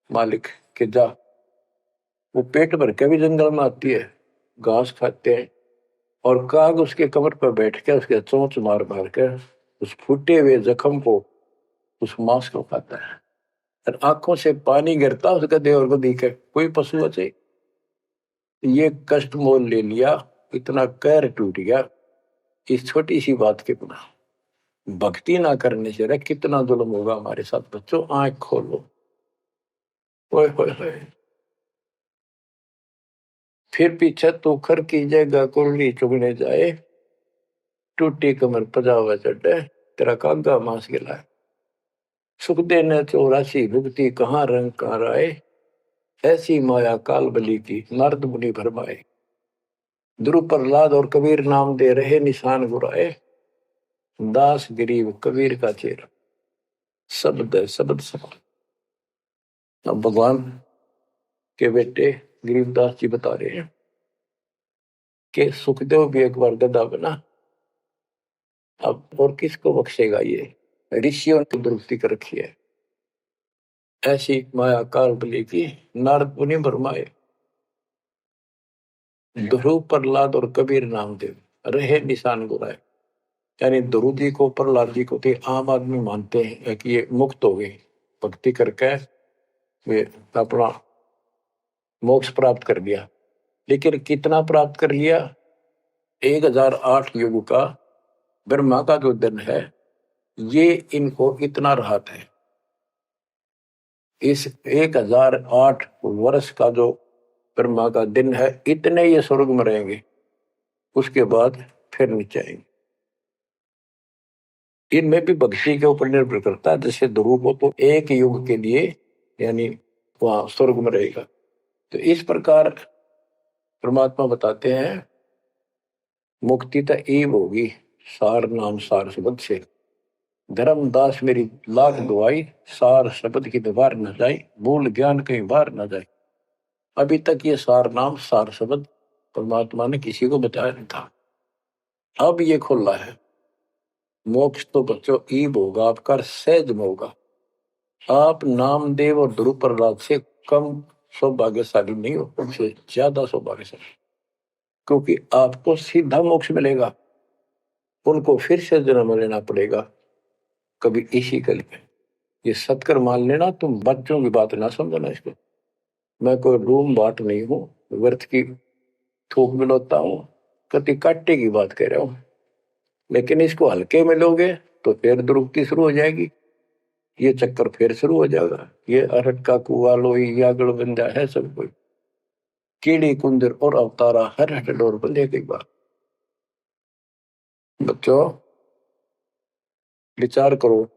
मालिक के जा। वो पेट भर के भी जंगल में आती है, घास खाते हैं, और काग उसके कमर पर बैठ के उसके चोंच मार मार कर उस फूटे हुए जख्म को, उस मांस को खाता है। और आंखों से पानी गिरता उस गधे और गधी के। कोई पशु बचे, ये कष्ट मोल ले लिया, इतना कहर टूट गया इस छोटी सी बात के बिना। भक्ति ना करने से रे कितना जुल्म होगा हमारे साथ। बच्चों आंख खोलो। ओए होए होए। फिर पीछे तो खर की जगह कुरली चुगने जाए, टूटी कमर पजावा चढ़े, तेरा कागा मांस गिलाए। सुख देने 84 भुगती, कहाँ रंग कहाँ राय, ऐसी माया काल बली की, नारद मुनि भरमाए। ध्रुव प्रहलाद और कबीर नाम दे रहे निशान गुराए, दास गरीब कबीर का चेहरा। शब्द है, शब्द शब्द। अब भगवान के बेटे गरीबदास जी बता रहे हैं कि सुखदेव भी एक बार गधा बना। अब और किसको बख्शेगा ये, ऋषियों ने दुरुक्ति कर रखी है। ऐसी माया काल बली की, नारद मुनि भरमाए। ध्रुव प्रहलाद और कबीर नामदेव रहे निशान गुराए। यानी ध्रुव जी को प्रहलाद जी को थे आम आदमी मानते हैं कि ये मुक्त हो गए भक्ति करके, वे अपना मोक्ष प्राप्त कर लिया। लेकिन कितना प्राप्त कर लिया? 1008 युग का ब्रह्मा का जो दिन है, ये इनको इतना राहत है। इस 1008 वर्ष का जो ब्रह्मा का दिन है, इतने ये स्वर्ग में रहेंगे, उसके बाद फिर नीचे आएंगे। इनमें भी भक्ति के ऊपर निर्भर करता है। जैसे ध्रुव को तो एक युग के लिए यानी वहां स्वर्ग में रहेगा। तो इस प्रकार परमात्मा बताते हैं मुक्ति तो ईव होगी सार नाम सार शब्द से। धर्मदास मेरी लाख दुआई, सार शब्द की दीवार न जाए, भूल ज्ञान कहीं बाहर न जाए। अभी तक ये सार नाम सार शब्द परमात्मा ने किसी को बताया नहीं था, अब ये खुला है। मोक्ष तो बच्चों ईब होगा, आपका सहज में होगा। आप नामदेव और ध्रुव प्रहलाद से कम सौभाग्यशाली नहीं हो, उनसे ज्यादा सौभाग्यशाली, क्योंकि आपको सीधा मोक्ष मिलेगा। उनको फिर से जन्म लेना पड़ेगा कभी इसी कल में। ये सत्कर मान लेना, तुम बच्चों की बात ना समझना इसको। मैं कोई रूम बाट नहीं हूं, व्यर्थ की थूक मिलोता हूं, कति काटे की बात कह रहा हूं। लेकिन इसको हल्के में लोगे तो फिर दुरुक्ति शुरू हो जाएगी, ये चक्कर फिर शुरू हो जाएगा। ये अरट का कुआ लोई यागड़ बंदा है सब कोई, कीड़ी कुंदर और अवतारा हर हट डोर बंदे की बात। बच्चों विचार करो,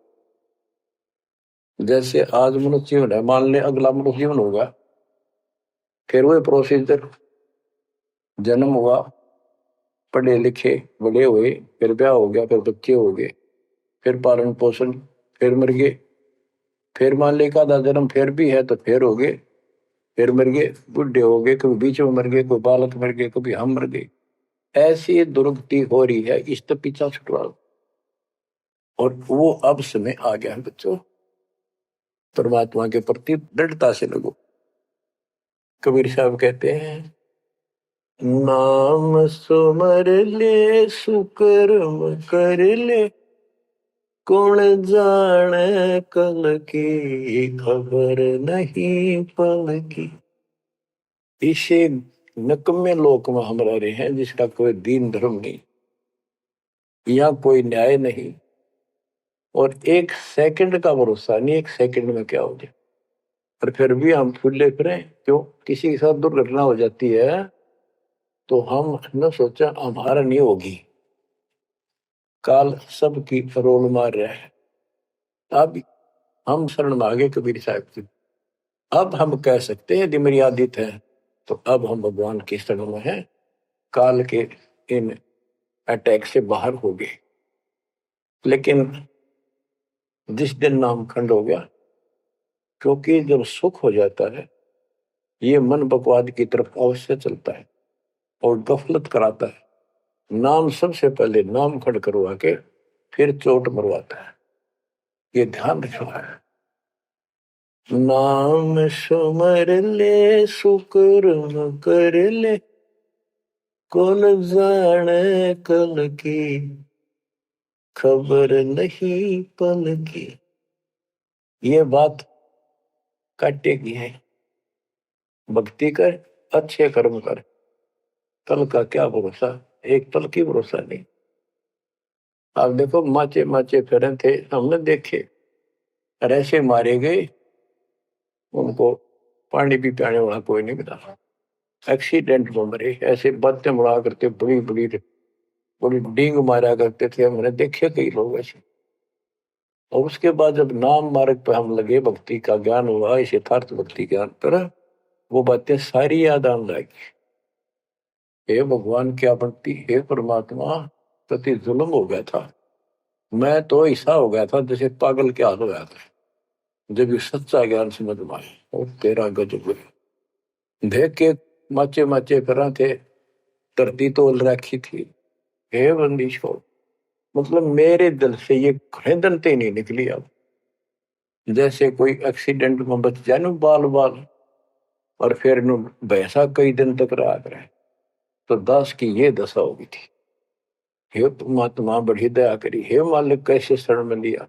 जैसे आज मनुष्य जीवन है, मान ले अगला मनुष्य जीवन होगा, फिर वही प्रोसीजर, जन्म हुआ, पढ़े लिखे बड़े हुए, फिर ब्याह हो गया, फिर बच्चे हो गए, फिर पालन पोषण, फिर मर गए, फिर मान ले का जन्म फिर भी है तो फिर हो गए, फिर मर गए, बुढ़े हो गए, कभी बीच में मर गए, कोई बालक मर गए, कभी हम मर गए। ऐसी दुर्गति हो रही है, इस तो पीछा छुटवा। और वो अब समय आ गया है बच्चों, परमात्मा के प्रति दृढ़ता से लगो। कबीर साहब कहते हैं, नाम सुमर ले सुकर्म कर ले, कौन जाने कल की खबर नहीं पल की। इसे नकम्मे लोक में हम रह रहे हैं, जिसका कोई दीन धर्म नहीं, यहाँ कोई न्याय नहीं, और एक सेकंड का भरोसा नहीं, एक सेकंड में क्या हो जाए। और फिर भी हम फुले फिरे क्यों? किसी के साथ दुर्घटना हो जाती है तो हम न सोचा हमारा नहीं होगी, काल सबकी रोल मार रहा है। अब हम शरण मांगे कबीर साहब की, अब हम कह सकते हैं यदि मर्यादित है तो अब हम भगवान की शरण में हैं, काल के इन अटैक से बाहर हो गए। लेकिन जिस दिन नाम खंड हो गया, क्योंकि जब सुख हो जाता है ये मन बकवाद की तरफ अवश्य चलता है और गफलत कराता है। नाम सबसे पहले नाम खड़ करवा के फिर चोट मरवाता है, ये ध्यान रखना है। नाम सुमर ले सुकर्म कर ले, कौन जाने कल की खबर नहीं पल की। ये बात काटे की है, भक्ति कर, अच्छे कर्म कर, कल का क्या भरोसा, एक पल की भरोसा नहीं। आप देखो माचे माचे फिरे थे, हमने देखे, और ऐसे मारे गए, उनको पानी भी पियाने वाला कोई नहीं मिला, एक्सीडेंट में मरे। ऐसे बातें बड़ा करते, बड़ी बड़ी बड़ी डींग मारा करते थे, हमने देखे कई लोग ऐसे। और उसके बाद जब नाम मार्ग पर हम लगे, भक्ति का ज्ञान हुआ, इस यथार्थ भक्ति ज्ञान पर, वो बातें सारी याद आने लगी। हे भगवान क्या भक्ति, हे परमात्मा, प्रति जुल्म हो गया था, मैं तो ऐसा हो गया था जैसे पागल के हाल हो गया था। जब ये सच्चा ज्ञान समझ में आए और तेरा गजब देख के माचे माचे फिरा थे, धरती तोल रखी थी। हे बंदी छोड़, मतलब मेरे दिल से ये खरीदनते नहीं निकली। अब जैसे कोई एक्सीडेंट में बच जाए ना बाल बाल, और फिर भैंसा कई दिन तक रहा करे, तो दास की ये दशा होगी थी। हे परमात्मा बड़ी दया करी, हे मालिक कैसे शरण में लिया।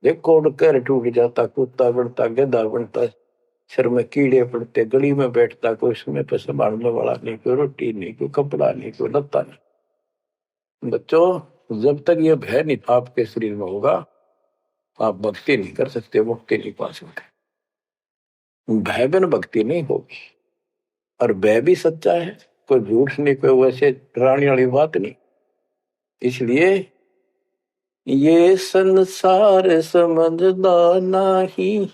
देखो कर टूट जाता, कुत्ता बनता, गधा बनता, सिर में कीड़े पड़ते, गली में बैठता, कोई समय पर संभालने वाला नहीं, कोई रोटी नहीं, कोई कपड़ा नहीं, कोई लत्ता नहीं। बच्चों, जब तक ये भय नहीं आपके शरीर में होगा, आप भक्ति नहीं कर सकते, मुक्ति नहीं पा सकते। भय बिन भक्ति नहीं होगी। और भय भी सच्चा है, कोई झूठ नहीं, कोई वैसे डराने वाली बात नहीं। इसलिए ये संसार समझदा नहीं,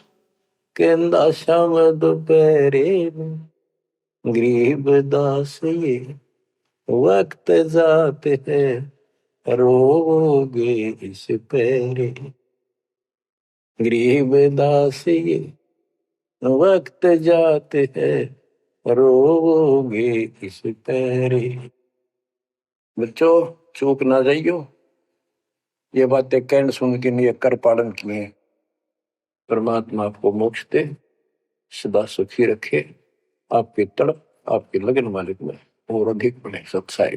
कहंदा शाम दोपहरे गरीब दास ये वक्त जाते है, रोगे इस पैरे। गरीब दास ये वक्त जाते हैं, रोगे इस पैरे। बच्चों, चूक ना जाइयो, ये बातें कहन सुन के नहीं, कर पालन किए। परमात्मा आपको मोक्ष दे, सदा सुखी रखे, आपके तड़प, आपके लगन मालिक में और अधिक बने सत्साई।